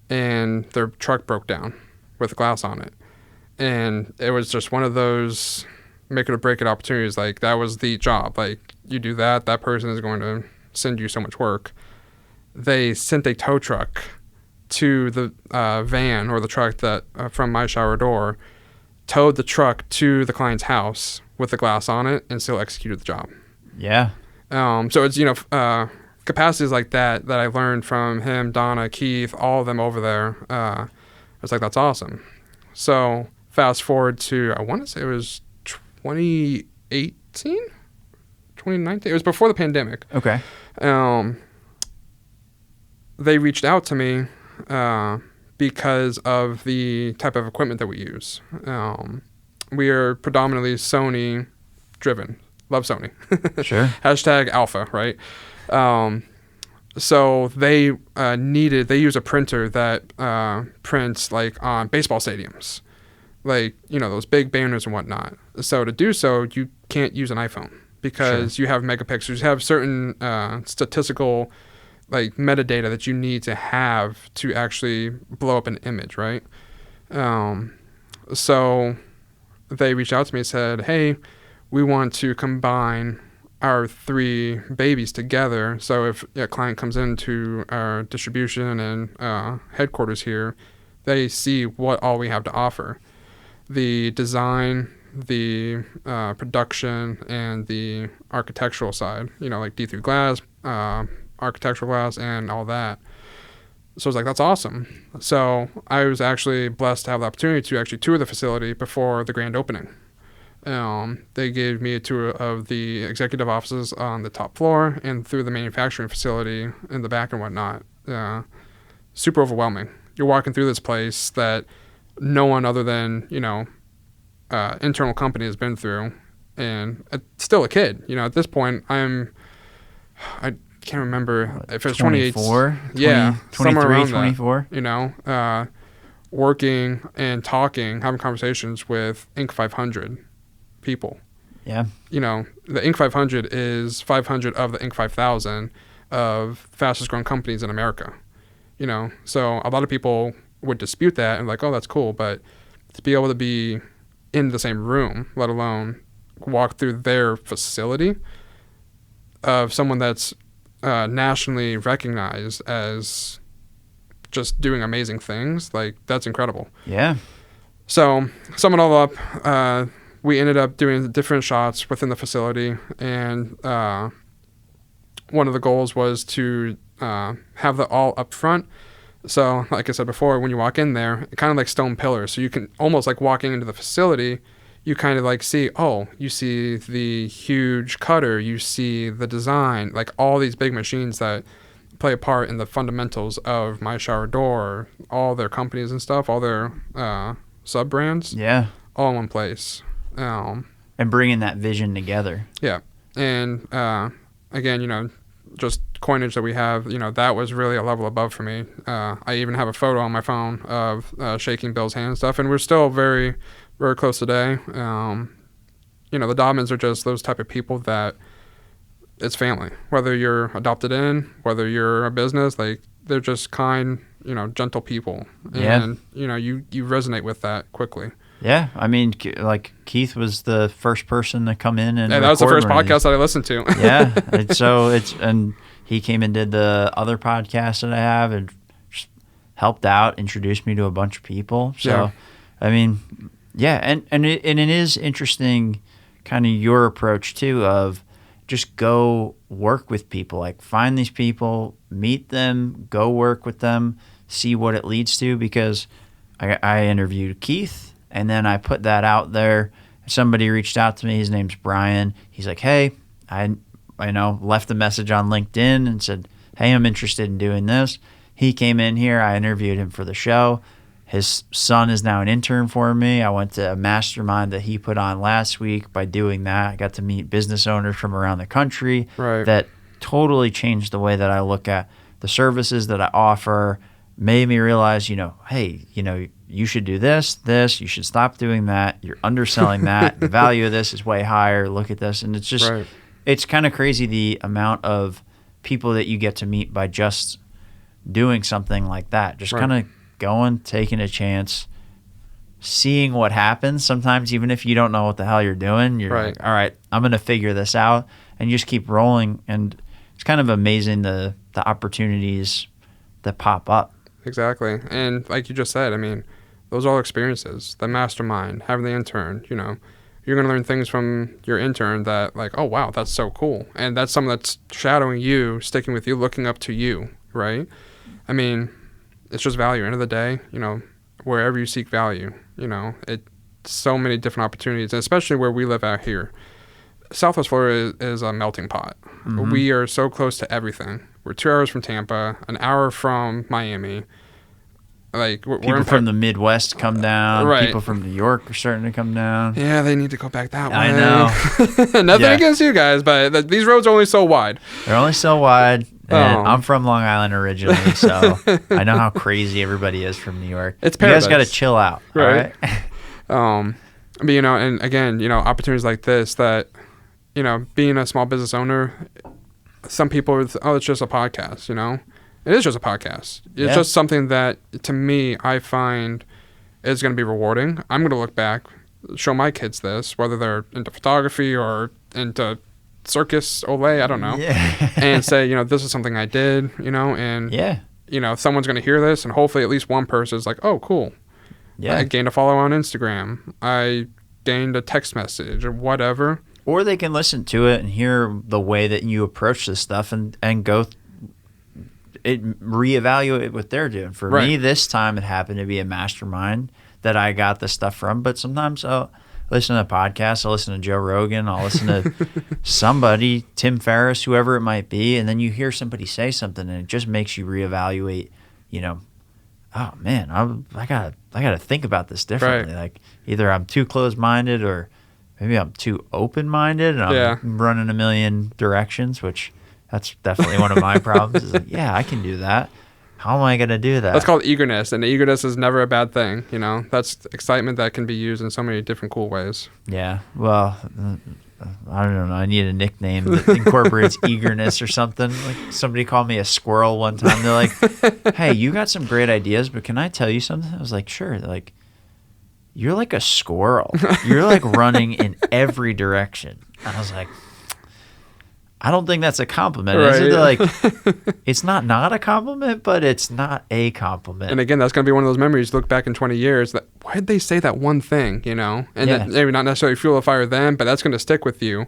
and their truck broke down with glass on it. And it was just one of those make it or break it opportunities. Like, that was the job. Like, you do that, that person is going to send you so much work. They sent a tow truck to the van or the truck that from my shower door, towed the truck to the client's house with the glass on it, and still executed the job. Yeah. So it's, capacities like that I learned from him, Donna, Keith, all of them over there. I was like, that's awesome. So fast forward to, I want to say it was 2018, 2019. It was before the pandemic. Okay. They reached out to me because of the type of equipment that we use. We are predominantly Sony driven. Love Sony. Sure. # alpha, right? So they use a printer that prints like on baseball stadiums, like, those big banners and whatnot. So to do so, you can't use an iPhone because you have megapixels, you have certain statistical like metadata that you need to have to actually blow up an image, right? So they reached out to me and said, hey, we want to combine our 3 babies together. So if a client comes into our distribution and headquarters here, they see what all we have to offer. The design, the production, and the architectural side, like D3 glass, architectural glass, and all that. So I was like, that's awesome. So I was actually blessed to have the opportunity to actually tour the facility before the grand opening. They gave me a tour of the executive offices on the top floor and through the manufacturing facility in the back and whatnot. Super overwhelming. You're walking through this place that no one other than, internal company has been through. And still a kid. At this point, I can't remember if it was 24, 28. Yeah, 23, 24. That, working and talking, having conversations with Inc. 500 people. Yeah. The Inc. 500 is 500 of the Inc. 5000 of fastest growing companies in America. So a lot of people would dispute that and like, oh, that's cool. But to be able to be in the same room, let alone walk through their facility of someone that's nationally recognized as just doing amazing things, like that's incredible. Yeah. So sum it all up, we ended up doing different shots within the facility, and one of the goals was to have the all up front. So like I said before, when you walk in there, kind of like stone pillars, so you can almost like walking into the facility, you kind of like see, you see the huge cutter, you see the design, like all these big machines that play a part in the fundamentals of My Shower Door, all their companies and stuff, all their sub brands, all in one place. And bringing that vision together. Yeah. And again, just coinage that we have, that was really a level above for me. I even have a photo on my phone of shaking Bill's hand and stuff, and we're still very, very close today. The Dobbins are just those type of people that it's family. Whether you're adopted in, whether you're a business, like they're just kind, gentle people. And, you resonate with that quickly. Yeah, I mean, like Keith was the first person to come in and that was the first podcast that I listened to. Yeah, and he came and did the other podcast that I have and just helped out, introduced me to a bunch of people. So, I mean, and it is interesting, kind of your approach too of just go work with people, like find these people, meet them, go work with them, see what it leads to. Because I interviewed Keith. And then I put that out there. Somebody reached out to me. His name's Brian. He's like, hey, I left a message on LinkedIn and said, hey, I'm interested in doing this. He came in here. I interviewed him for the show. His son is now an intern for me. I went to a mastermind that he put on last week. By doing that, I got to meet business owners from around the country. Right. That totally changed the way that I look at the services that I offer, made me realize, hey, you should do this, you should stop doing that. You're underselling that. The value of this is way higher. Look at this. And it's just, It's kind of crazy the amount of people that you get to meet by just doing something like that. Just kind of going, taking a chance, seeing what happens. Sometimes even if you don't know what the hell you're doing, you're like, all right, I'm going to figure this out. And you just keep rolling. And it's kind of amazing the opportunities that pop up. Exactly. And like you just said, I mean, those are all experiences. The mastermind, having the intern, you're going to learn things from your intern that like, oh, wow, that's so cool. And that's someone that's shadowing you, sticking with you, looking up to you, right? I mean, it's just value. End of the day, wherever you seek value, it's so many different opportunities, and especially where we live out here. Southwest Florida is a melting pot. Mm-hmm. We are so close to everything. We're 2 hours from Tampa, an hour from Miami. Like people from the Midwest come down. Right. People from New York are starting to come down. Yeah, they need to go back that way. I know. Nothing against you guys, but these roads are only so wide. They're only so wide. And I'm from Long Island originally, so I know how crazy everybody is from New York. It's paradise. You guys got to chill out, right? But and again, opportunities like this that, being a small business owner, some people, it's just a podcast, It is just a podcast. It's just something that, to me, I find is going to be rewarding. I'm going to look back, show my kids this, whether they're into photography or into circus, Olay, I don't know, and say, this is something I did, and, someone's going to hear this, and hopefully at least one person is like, oh, cool. Yeah. I gained a follower on Instagram. I gained a text message or whatever. Or they can listen to it and hear the way that you approach this stuff and go reevaluate what they're doing. For me, this time it happened to be a mastermind that I got the stuff from. But sometimes I'll listen to podcasts. I'll listen to Joe Rogan. I'll listen to somebody, Tim Ferriss, whoever it might be. And then you hear somebody say something and it just makes you reevaluate, oh man, I gotta think about this differently. Like either I'm too closed-minded or maybe I'm too open-minded and I'm running a million directions, which that's definitely one of my problems. Is like, yeah, I can do that. How am I going to do that? That's called eagerness, and eagerness is never a bad thing. That's excitement that can be used in so many different cool ways. Yeah, well, I don't know. I need a nickname that incorporates eagerness or something. Like somebody called me a squirrel one time. They're like, "Hey, you got some great ideas, but can I tell you something?" I was like, "Sure." They're like, "You're like a squirrel. You're like running in every direction." And I was like, I don't think that's a compliment. Right. They're like, it's not a compliment, but it's not a compliment. And again, that's going to be one of those memories. Look back in 20 years. Why did they say that one thing, And that maybe not necessarily fuel a fire then, but that's going to stick with you.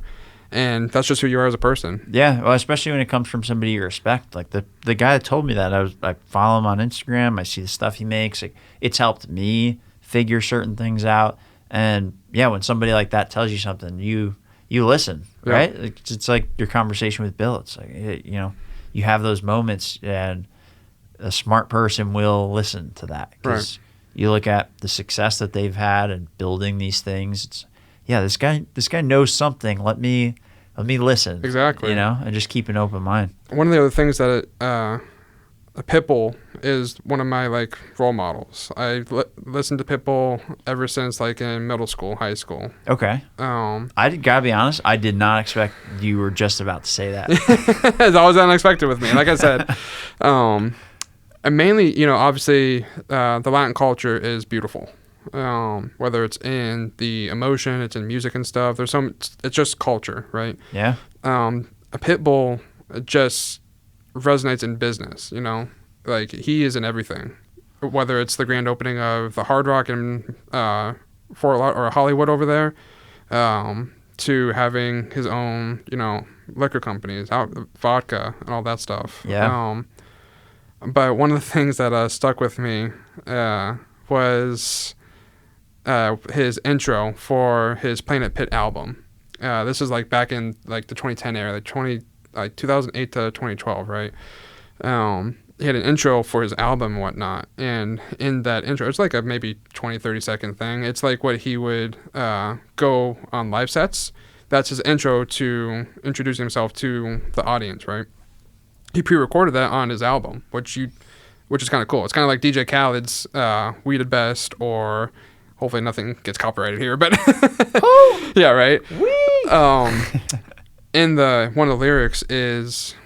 And that's just who you are as a person. Yeah, well, especially when it comes from somebody you respect. Like the guy that told me that, I follow him on Instagram. I see the stuff he makes. Like, it's helped me figure certain things out. And yeah, when somebody like that tells you something, you listen, right? It's like your conversation with Bill. It's like, you have those moments, and a smart person will listen to that because you look at the success that they've had in building these things. It's, this guy knows something. Let me listen. Exactly. And just keep an open mind. One of the other things that Pitbull is one of my role models. I listened to Pitbull ever since in middle school, high school. Okay. I gotta be honest. I did not expect you were just about to say that. It's always unexpected with me. Like I said, and mainly, obviously, the Latin culture is beautiful. Whether it's in the emotion, it's in music and stuff. It's just culture, right? Yeah. A Pitbull just resonates in business, he is in everything, whether it's the grand opening of the Hard Rock in Fort or Hollywood over there, to having his own, liquor companies, vodka and all that stuff. Yeah. But one of the things that stuck with me was his intro for his Planet Pit album. This is back in the 2010 era, 2008 to 2012, right? He had an intro for his album and whatnot, and in that intro, it's a maybe 20-30 second thing. It's what he would go on live sets. That's his intro to introducing himself to the audience, right? He pre-recorded that on his album, which is kind of cool. It's kind of like DJ Khaled's "We Did Best," or hopefully nothing gets copyrighted here, but yeah, right. In one of the lyrics is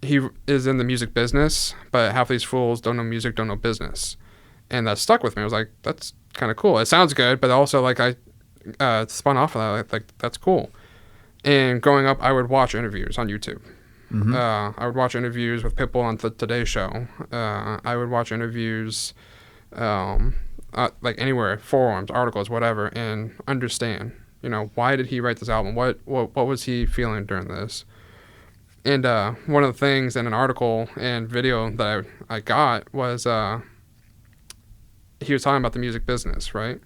he is in the music business, but half these fools don't know music, don't know business. And that stuck with me. I was like, that's kind of cool. It sounds good, but also I spun off of that. That's cool. And growing up, I would watch interviews on YouTube. Mm-hmm. I would watch interviews with Pitbull on the Today Show. I would watch interviews anywhere, forums, articles, whatever, and understand, why did he write this album? What was he feeling during this? And one of the things in an article and video that I got was he was talking about the music business, right?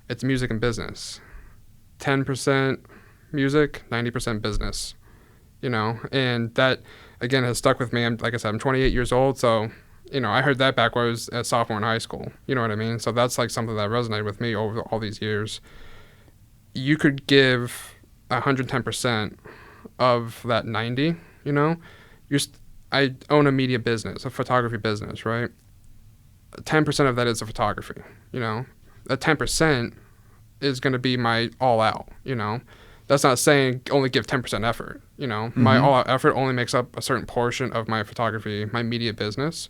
It's music and business. 10% music, 90% business, and that, again, has stuck with me. Like I said, I'm 28 years old, so, I heard that back when I was a sophomore in high school. You know what I mean? So that's something that resonated with me over all these years. You could give 110% of that 90, I own a media business, a photography business, right? 10% of that is the that 10% is going to be my all out, that That's not saying only give 10% effort. You know, my all-out effort only makes up a certain portion of my photography, my media business.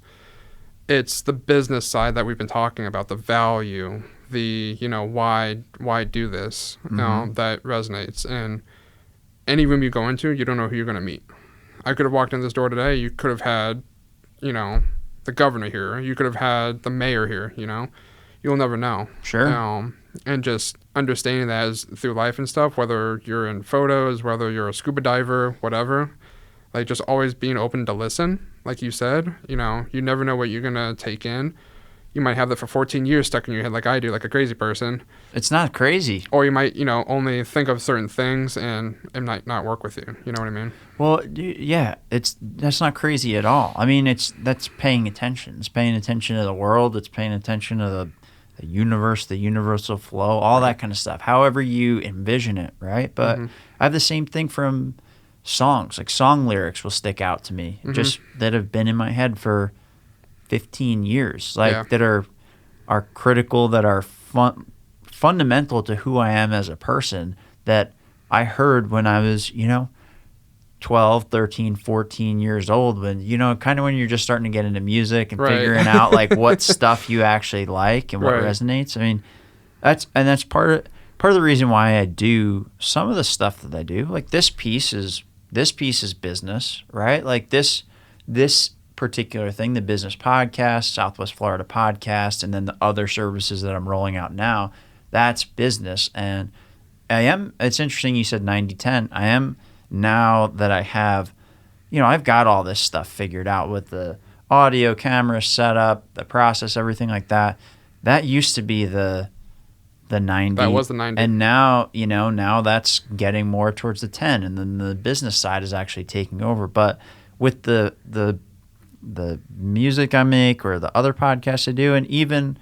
It's the business side that we've been talking about, the value, the, you know, why do this, that resonates. And any room you go into, you don't know who you're going to meet. I could have walked in this door today. You could have had, you know, the governor here. You could have had the mayor here, you know. You'll never know. Sure. And just understanding that as through life and stuff, whether you're in photos, whether you're a scuba diver, whatever, like just always being open to listen. Like you said, you know, you never know what you're going to take in. You might have that for 14 years stuck in your head like I do, like a crazy person. It's not crazy. Or you might, you know, only think of certain things and it might not work with you. You know what I mean? Well, yeah, that's not crazy at all. I mean, that's paying attention. It's paying attention to the world. It's paying attention to the universe, the universal flow, all that kind of stuff, however you envision it, right? But I have the same thing from songs. Like song lyrics will stick out to me, just that have been in my head for 15 years, like that are critical, that are fundamental to who I am as a person, that I heard when I was, you know, 12, 13, 14 years old, when, you know, kind of when you're just starting to get into music and figuring out like what stuff you actually like and what resonates. I mean, that's part of the reason why I do some of the stuff that I do. Like this piece is business, right? Like this particular thing, the business podcast, Southwest Florida podcast, and then the other services that I'm rolling out now, that's business. And it's interesting you said 90-10. I am, now that I have, you know, I've got all this stuff figured out with the audio, camera setup, the process, everything like that. That used to be the 90. That was the 90. And now, you know, now that's getting more towards the 10, and then the business side is actually taking over. But with the music I make or the other podcasts I do, and even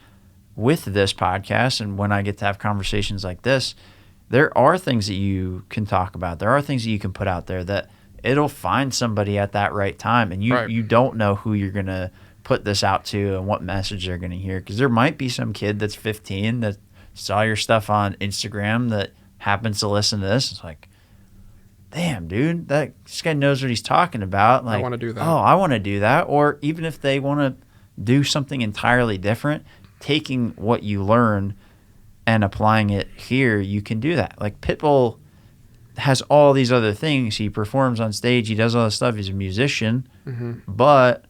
with this podcast, and when I get to have conversations like this, there are things that you can talk about. There are things that you can put out there that it'll find somebody at that right time. And you don't know who you're going to put this out to and what message they're going to hear. Because there might be some kid that's 15 that saw your stuff on Instagram that happens to listen to this. It's like, damn, dude, this guy knows what he's talking about. Like, I want to do that. Oh, I want to do that. Or even if they want to do something entirely different, taking what you learn and applying it here, you can do that. Like Pitbull has all these other things. He performs on stage. He does all this stuff. He's a musician. But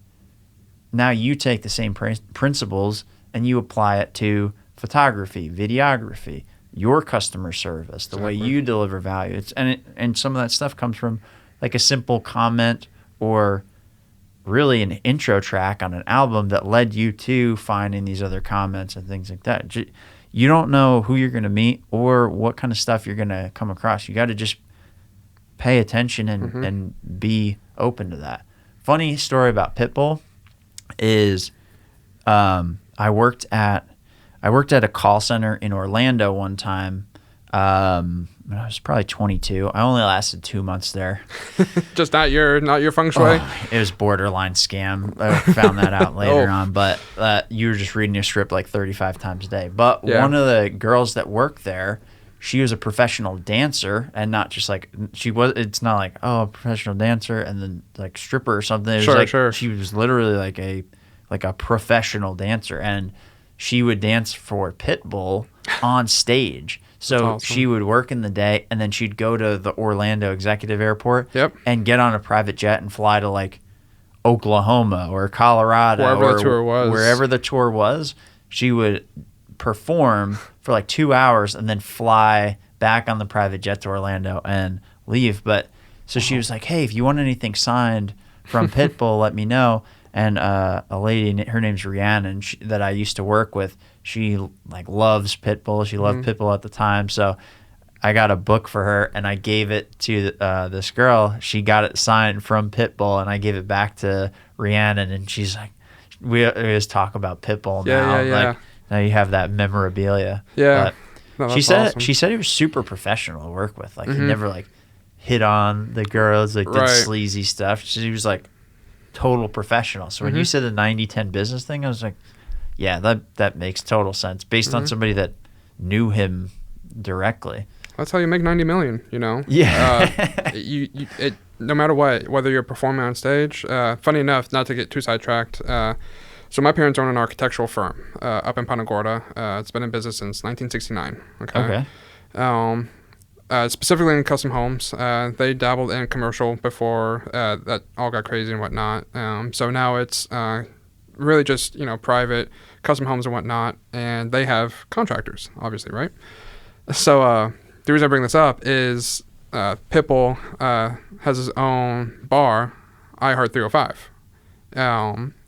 now you take the same principles and you apply it to photography, videography, your customer service, the way you deliver value. And some of that stuff comes from like a simple comment or really an intro track on an album that led you to finding these other comments and things like that. You don't know who you're going to meet or what kind of stuff you're going to come across. You got to just pay attention and be open to that. Funny story about Pitbull is I worked at a call center in Orlando one time. When I was probably 22. I only lasted 2 months there. Just not your feng shui? It was borderline scam. I found that out later on. But you were just reading your script like 35 times a day. But one of the girls that worked there, she was a professional dancer, and not just like it's not like, oh, a professional dancer and then like stripper or something. It was like she was literally like a professional dancer, and she would dance for Pitbull on stage. So awesome. She would work in the day, and then she'd go to the Orlando Executive Airport and get on a private jet and fly to like Oklahoma or Colorado wherever the tour was. She would perform for like 2 hours and then fly back on the private jet to Orlando and leave. But so she was like, hey, if you want anything signed from Pitbull, let me know. And a lady, her name's Rhiannon, that I used to work with, she like loves Pitbull. She loved Pitbull at the time. So I got a book for her, and I gave it to this girl. She got it signed from Pitbull, and I gave it back to Rhiannon. And she's like, we always talk about Pitbull now. Like, now you have that memorabilia. Yeah. But she said he was super professional to work with. Like he never like hit on the girls, like did sleazy stuff. She was like total professional. So when you said the 90-10 business thing, I was like, yeah, that makes total sense based on somebody that knew him directly. That's how you make 90 million, you know? Yeah. No matter what, whether you're performing on stage, funny enough, not to get too sidetracked, so my parents own an architectural firm up in Punta Gorda. It's been in business since 1969. Okay. Specifically in custom homes. They dabbled in commercial before that all got crazy and whatnot. So now it's really just, private custom homes and whatnot, and they have contractors, obviously, right? So the reason I bring this up is Pitbull has his own bar, iHeart 305.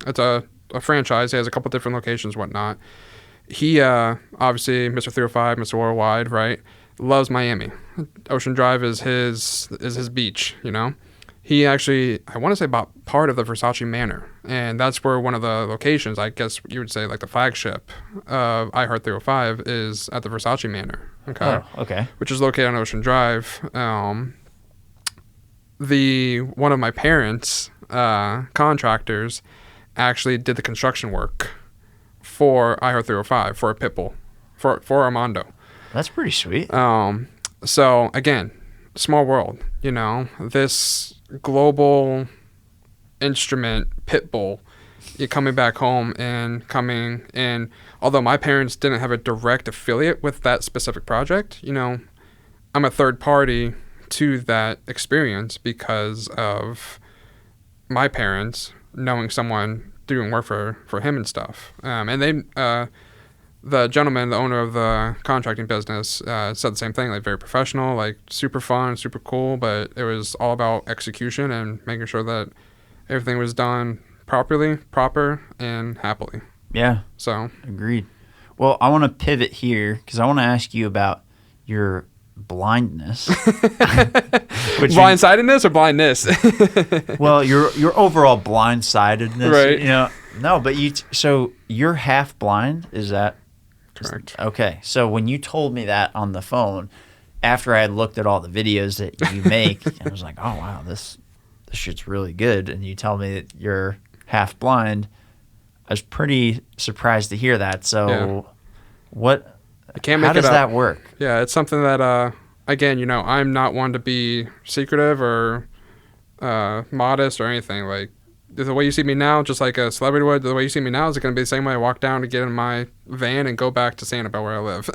It's a franchise. He has a couple different locations and whatnot. He, obviously, Mr. 305, Mr. Worldwide, right, loves Miami. Ocean Drive is his beach, He actually, I want to say, bought part of the Versace Manor, and that's where one of the locations, I guess you would say, like the flagship of iHeart 305 is at the Versace Manor. Okay. Oh, okay. Which is located on Ocean Drive. One of my parents' contractors actually did the construction work for iHeart 305 for a Pitbull, for Armando. That's pretty sweet. So again, small world, this global instrument, Pitbull, you're coming back home and although my parents didn't have a direct affiliate with that specific project, I'm a third party to that experience because of my parents knowing someone doing work for him and stuff. And they, the gentleman, the owner of the contracting business, said the same thing, like very professional, like super fun, super cool, but it was all about execution and making sure that everything was done proper, and happily. Yeah. So. Agreed. Well, I want to pivot here because I want to ask you about your blindness. Blindsidedness or blindness? Well, your overall blindsidedness. Right. No, but so you're half blind, is that? Correct. Okay. So when you told me that on the phone, after I had looked at all the videos that you make, I was like, oh, wow, this shit's really good. And you tell me that you're half blind. I was pretty surprised to hear that. So how does that work? Yeah, it's something that, again, I'm not one to be secretive or modest or anything. Like, the way you see me now, just like a celebrity would, the way you see me now is going to be the same way I walk down to get in my van and go back to Santa Barbara where I live.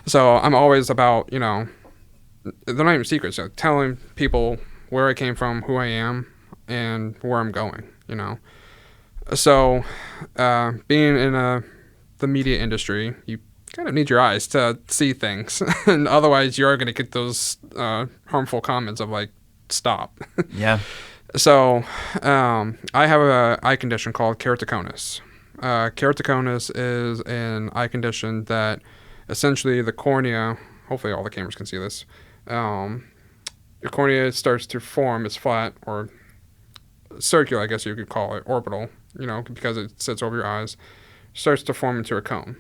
So I'm always about, they're not even secrets, so telling people where I came from, who I am, and where I'm going, So being in the media industry, you kind of need your eyes to see things. And otherwise, you are going to get those harmful comments of like, stop. Yeah. So I have an eye condition called keratoconus. Keratoconus is an eye condition that essentially the cornea, hopefully all the cameras can see this, the cornea starts to form, it's flat or circular, I guess you could call it, orbital, because it sits over your eyes, starts to form into a cone.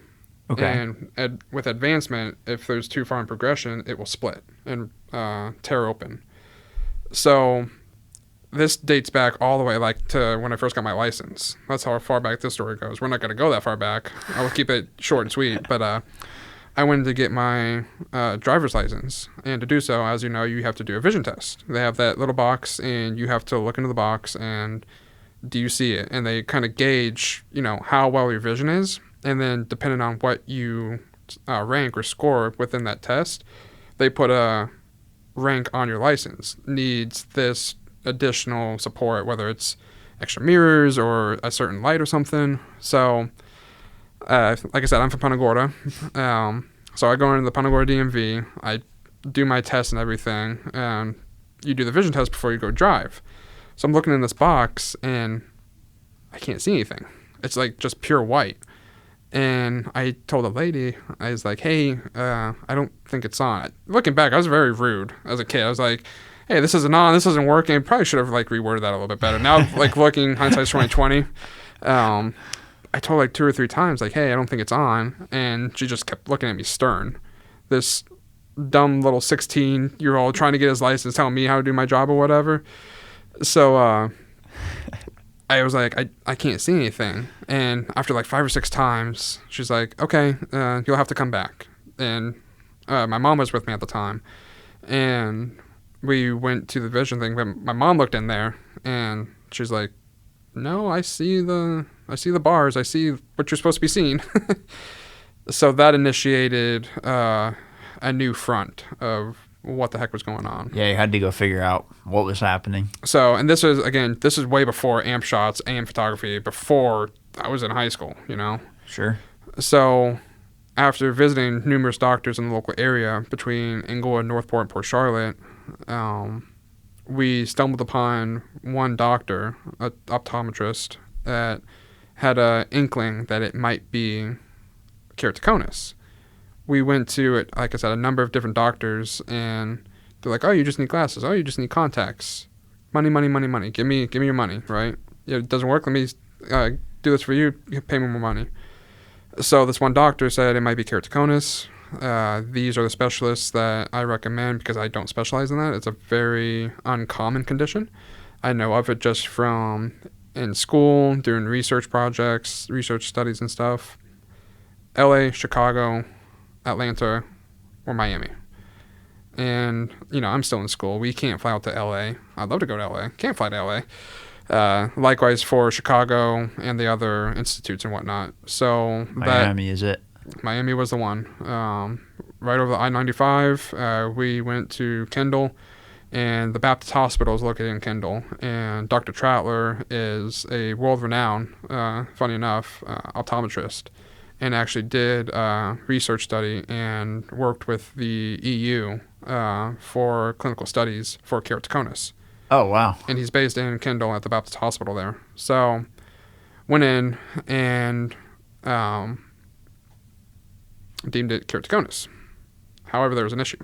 Okay. And with advancement, if there's too far in progression, it will split and tear open. So this dates back all the way to when I first got my license. That's how far back this story goes. We're not going to go that far back. I will keep it short and sweet. But I went to get my driver's license. And to do so, as you know, you have to do a vision test. They have that little box, and you have to look into the box, and do you see it? And they kind of gauge, how well your vision is. And then depending on what you rank or score within that test, they put a rank on your license. Needs this additional support, whether it's extra mirrors or a certain light or something. So, like I said, I'm from Punta Gorda. So I go into the Punta Gorda DMV. I do my test and everything. And you do the vision test before you go drive. So I'm looking in this box and I can't see anything. It's like just pure white. And I told a lady, I was like, hey, I don't think it's on. Looking back, I was very rude as a kid. I was like, hey, this isn't on, this isn't working. Probably should have reworded that a little bit better. Now, looking, hindsight's 2020. I told 2 or 3 times, hey, I don't think it's on. And she just kept looking at me stern. This dumb little 16-year-old trying to get his license, telling me how to do my job or whatever. So I was like, I can't see anything. And after 5 or 6 times, she's like, okay, you'll have to come back. And my mom was with me at the time, and we went to the vision thing. But my mom looked in there, and she's like, "No, I see the bars. I see what you're supposed to be seeing." So that initiated a new front of what the heck was going on. Yeah, you had to go figure out what was happening. So, and this is way before amp shots, amp photography, before I was in high school, you know? Sure. So, after visiting numerous doctors in the local area between Inglewood, Northport, and Port Charlotte, we stumbled upon one doctor, an optometrist, that had an inkling that it might be keratoconus. We went to, like I said, a number of different doctors, and they're like, "Oh, you just need glasses. Oh, you just need contacts. Money, money, money, money. Give me your money, right? It doesn't work. Let me do this for you. You pay me more money." So this one doctor said it might be keratoconus. These are the specialists that I recommend because I don't specialize in that. It's a very uncommon condition. I know of it just from in school, doing research projects, research studies and stuff. LA, Chicago, Atlanta, or Miami. And, I'm still in school. We can't fly out to LA. I'd love to go to LA. Can't fly to LA. Likewise for Chicago and the other institutes and whatnot. So Miami is it? Miami was the one. Right over the I-95, we went to Kendall, and the Baptist Hospital is located in Kendall. And Dr. Trattler is a world-renowned, funny enough, optometrist, and actually did a research study and worked with the EU for clinical studies for keratoconus. Oh, wow. And he's based in Kendall at the Baptist Hospital there. So went in and deemed it keratoconus. However, there was an issue.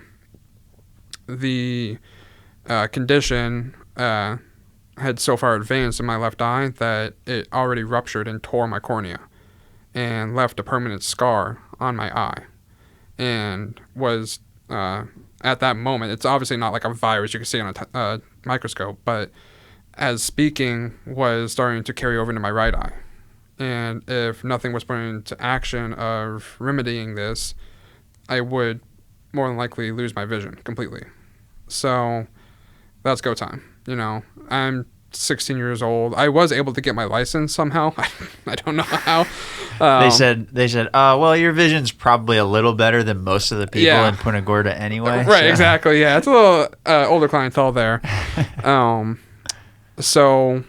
The condition had so far advanced in my left eye that it already ruptured and tore my cornea and left a permanent scar on my eye, and was at that moment, it's obviously not like a virus you can see on a microscope, but as speaking was starting to carry over into my right eye. And if nothing was put into action of remedying this, I would more than likely lose my vision completely. So that's go time. I'm 16 years old. I was able to get my license somehow. I don't know how. They said, well, your vision's probably a little better than most of the people in Punta Gorda anyway. Right, so. Exactly. Yeah, it's a little older clientele there. So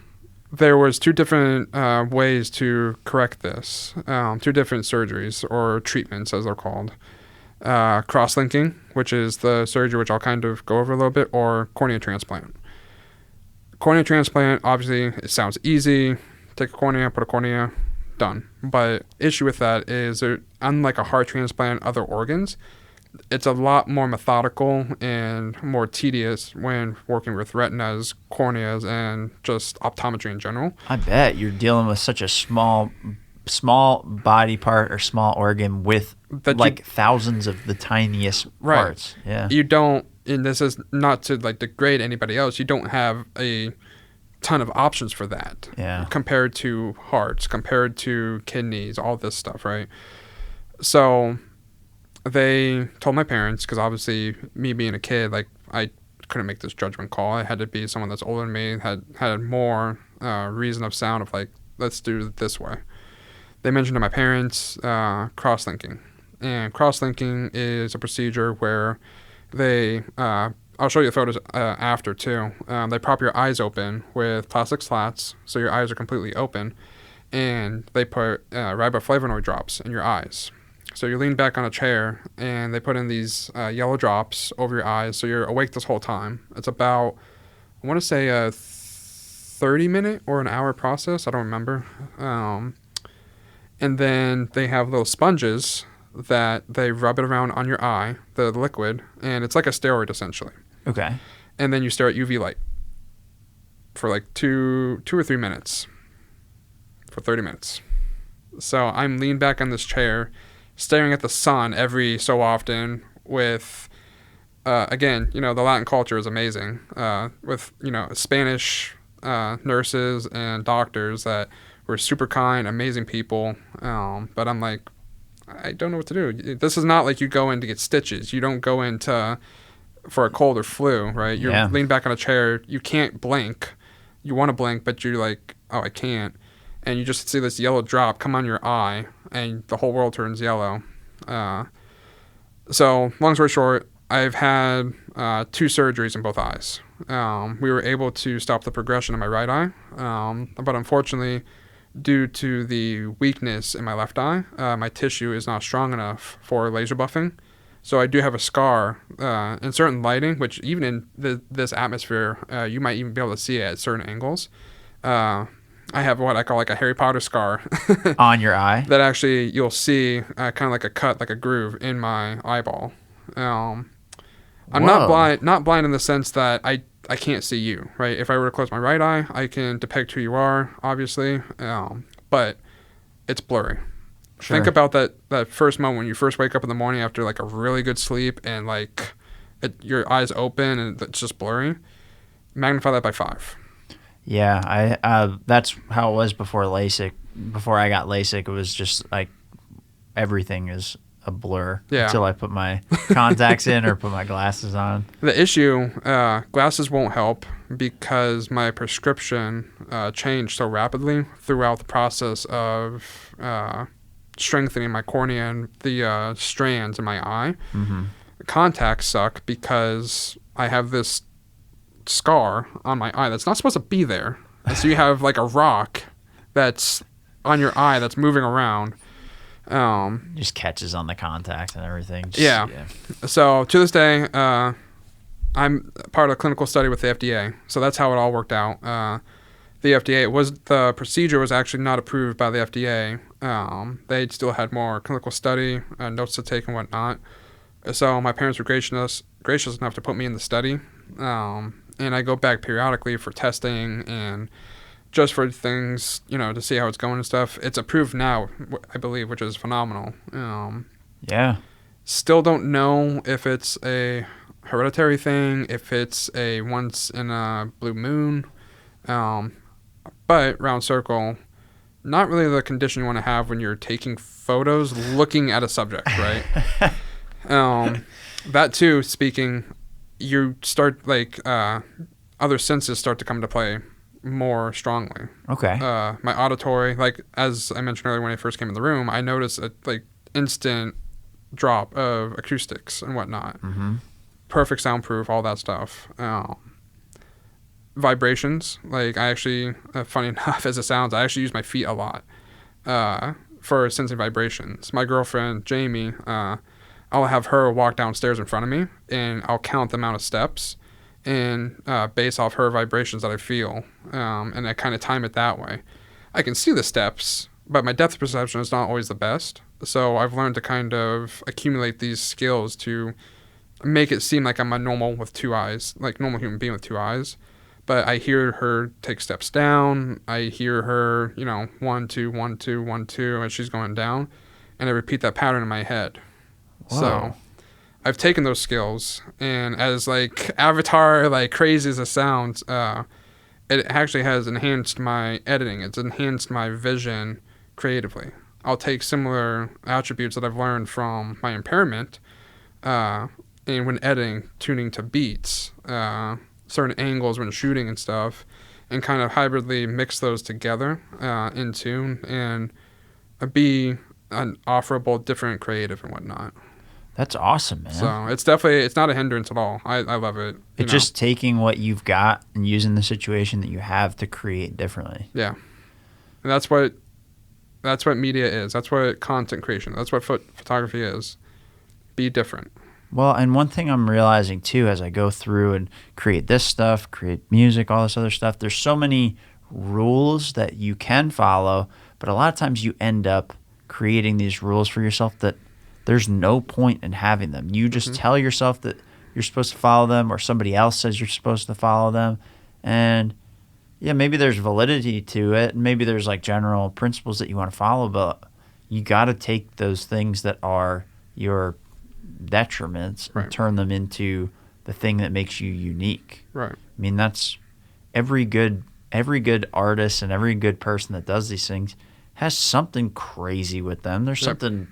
there was two different ways to correct this. Two different surgeries or treatments, as they're called. Cross-linking, which is the surgery which I'll kind of go over a little bit, or cornea transplant. Cornea transplant, obviously, it sounds easy. Take a cornea, put a cornea, done. But issue with that is, unlike a heart transplant, other organs, it's a lot more methodical and more tedious when working with retinas, corneas, and just optometry in general. I bet you're dealing with such a small body part or small organ with thousands of the tiniest parts. Yeah. You don't, and this is not to degrade anybody else, you don't have a ton of options for that. Yeah. Compared to hearts, compared to kidneys, all this stuff, right? So they told my parents, because obviously me being a kid, I couldn't make this judgment call. It had to be someone that's older than me, had more reason of sound of let's do it this way. They mentioned to my parents cross-linking. And cross-linking is a procedure where they, I'll show you the photos after too. They prop your eyes open with plastic slats, so your eyes are completely open, and they put riboflavonoid drops in your eyes. So you lean back on a chair, and they put in these yellow drops over your eyes, so you're awake this whole time. It's about, I want to say a 30-minute or an hour process. I don't remember. And then they have little sponges that they rub it around on your eye, the liquid, and it's like a steroid essentially. Okay. And then you stare at UV light for 2 or 3 minutes for 30 minutes. So I'm leaned back on this chair, staring at the sun every so often with, again, the Latin culture is amazing, with, Spanish nurses and doctors that were super kind, amazing people. But I'm like, I don't know what to do. This is not like you go in to get stitches. You don't go in for a cold or flu, right? You're leaning back on a chair. You can't blink. You want to blink, but you're like, oh, I can't. And you just see this yellow drop come on your eye, and the whole world turns yellow. So, long story short, I've had 2 surgeries in both eyes. We were able to stop the progression in my right eye, but unfortunately, due to the weakness in my left eye, my tissue is not strong enough for laser buffing. So I do have a scar in certain lighting, which even in this atmosphere, you might even be able to see it at certain angles. I have what I call like a Harry Potter scar. On your eye? That actually you'll see kind of like a cut, like a groove in my eyeball. I'm not blind in the sense that I can't see you, right? If I were to close my right eye, I can depict who you are, obviously, but it's blurry. Sure. Think about that first moment when you first wake up in the morning after like a really good sleep and like your eyes open and it's just blurry. Magnify that by 5. Yeah, that's how it was before LASIK. Before I got LASIK, it was just like everything is a blur until I put my contacts in or put my glasses on. The issue, glasses won't help because my prescription changed so rapidly throughout the process of strengthening my cornea and the strands in my eye. Mm-hmm. Contacts suck because I have this scar on my eye that's not supposed to be there. And so you have like a rock that's on your eye that's moving around. Just catches on the contacts and everything. Yeah. So to this day, I'm part of a clinical study with the FDA. So that's how it all worked out. The procedure was actually not approved by the FDA. They still had more clinical study, notes to take and whatnot. So my parents were gracious enough to put me in the study. And I go back periodically for testing and just for things, to see how it's going and stuff. It's approved now, I believe, which is phenomenal. Yeah. Still don't know if it's a hereditary thing, if it's a once in a blue moon. But round circle, not really the condition you want to have when you're taking photos looking at a subject, right? That too, speaking, you start like other senses start to come into play more strongly. Okay. My auditory, like as I mentioned earlier when I first came in the room, I noticed a like instant drop of acoustics and whatnot. Mm-hmm. Perfect soundproof, all that stuff. Vibrations, like I actually, funny enough as it sounds, I actually use my feet a lot for sensing vibrations. My girlfriend Jamie, I'll have her walk downstairs in front of me and I'll count the amount of steps and base off her vibrations that I feel, and I kind of time it that way. I can see the steps, but my depth perception is not always the best, so I've learned to kind of accumulate these skills to make it seem like I'm a normal with 2 eyes, like normal human being with 2 eyes, but I hear her take steps down, I hear her, 1, 2, 1, 2, 1, 2, as she's going down, and I repeat that pattern in my head. Whoa. So I've taken those skills, and as like Avatar, like crazy as it sounds, it actually has enhanced my editing. It's enhanced my vision creatively. I'll take similar attributes that I've learned from my impairment, and when editing, tuning to beats, certain angles when shooting and stuff, and kind of hybridly mix those together in tune and be an offerable, different creative and whatnot. That's awesome, man. So it's not a hindrance at all. I love it. It's just taking what you've got and using the situation that you have to create differently. Yeah. And that's what media is. That's what content creation, that's what photography is. Be different. Well, and one thing I'm realizing too, as I go through and create this stuff, create music, all this other stuff, there's so many rules that you can follow, but a lot of times you end up creating these rules for yourself that there's no point in having them. You just tell yourself that you're supposed to follow them, or somebody else says you're supposed to follow them. And yeah, maybe there's validity to it, and maybe there's like general principles that you want to follow, but you got to take those things that are your detriments and turn them into the thing that makes you unique. Right. I mean, that's every good artist and every good person that does these things has something crazy with them. There's something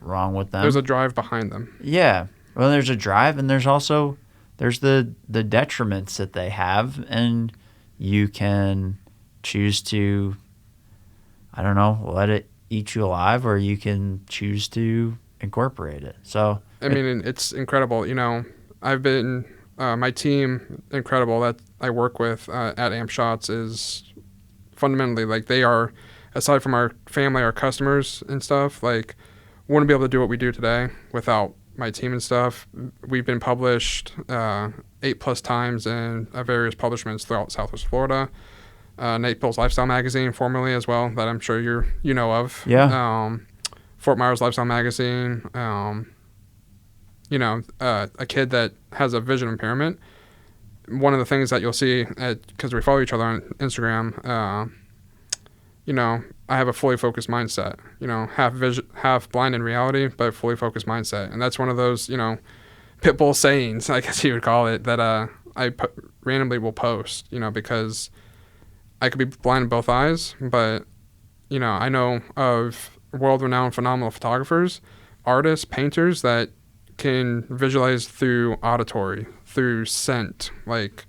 wrong with them. There's a drive behind them. Yeah. Well, there's a drive, and there's also the detriments that they have, and you can choose to, I don't know, let it eat you alive, or you can choose to incorporate it. So I mean, it's incredible. You know, I've been my team, incredible, that I work with at Amp Shots, is fundamentally, like, they are, aside from our family, our customers and stuff, like, wouldn't be able to do what we do today without my team and stuff. We've been published 8+ times in various publishments throughout Southwest Florida. Naples Lifestyle Magazine, formerly as well, that I'm sure you know of. Yeah. Fort Myers Lifestyle Magazine. You know, a kid that has a vision impairment. One of the things that you'll see, because we follow each other on Instagram, you know, I have a fully focused mindset. You know, half blind in reality, but fully focused mindset. And that's one of those, you know, Pitbull sayings, I guess you would call it, that I randomly will post, you know, because I could be blind in both eyes, but, you know, I know of world-renowned phenomenal photographers, artists, painters that can visualize through auditory, through scent. Like,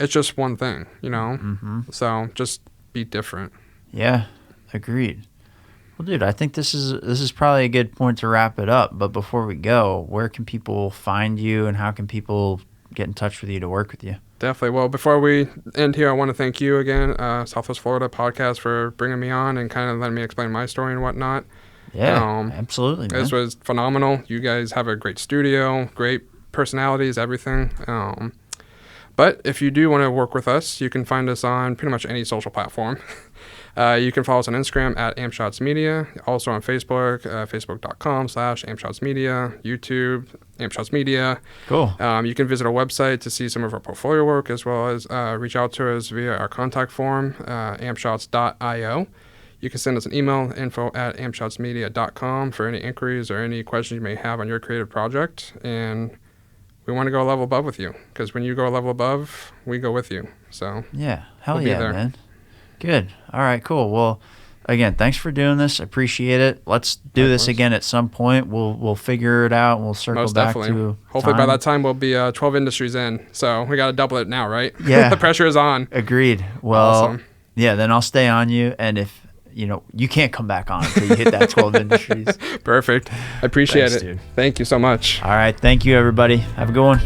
it's just one thing, you know? Mm-hmm. So just be different. Yeah, agreed. Well, dude, I think this is probably a good point to wrap it up. But before we go, where can people find you, and how can people get in touch with you to work with you? Definitely. Well, before we end here, I want to thank you again, Southwest Florida Podcast, for bringing me on and kind of letting me explain my story and whatnot. Yeah, absolutely, man. This was phenomenal. You guys have a great studio, great personalities, everything. But if you do want to work with us, you can find us on pretty much any social platform. You can follow us on Instagram at AmpShotsMedia, also on Facebook, facebook.com/AmpShotsMedia, YouTube, AmpShotsMedia. Cool. You can visit our website to see some of our portfolio work, as well as reach out to us via our contact form, ampshots.io. You can send us an email, info@ampshotsmedia.com, for any inquiries or any questions you may have on your creative project. And we want to go a level above with you, because when you go a level above, we go with you. So yeah, hell we'll yeah, man. Good. All right, cool. Well, again, thanks for doing this. I appreciate it. Let's do this again at some point. We'll figure it out, and we'll circle most back definitely. to Hopefully time. by that time we'll be 12 industries in. So we got to double it now, right? Yeah. The pressure is on. Agreed. Well, Awesome. Yeah, then I'll stay on you, and if you can't come back on until you hit that 12 industries. Perfect. I appreciate Thanks, it. dude. Thank you so much. All right. Thank you, everybody. Have a good one.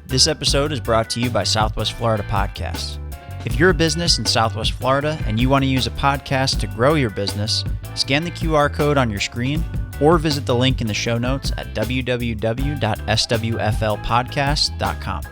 This episode is brought to you by Southwest Florida Podcasts. If you're a business in Southwest Florida and you want to use a podcast to grow your business, scan the QR code on your screen or visit the link in the show notes at www.swflpodcast.com.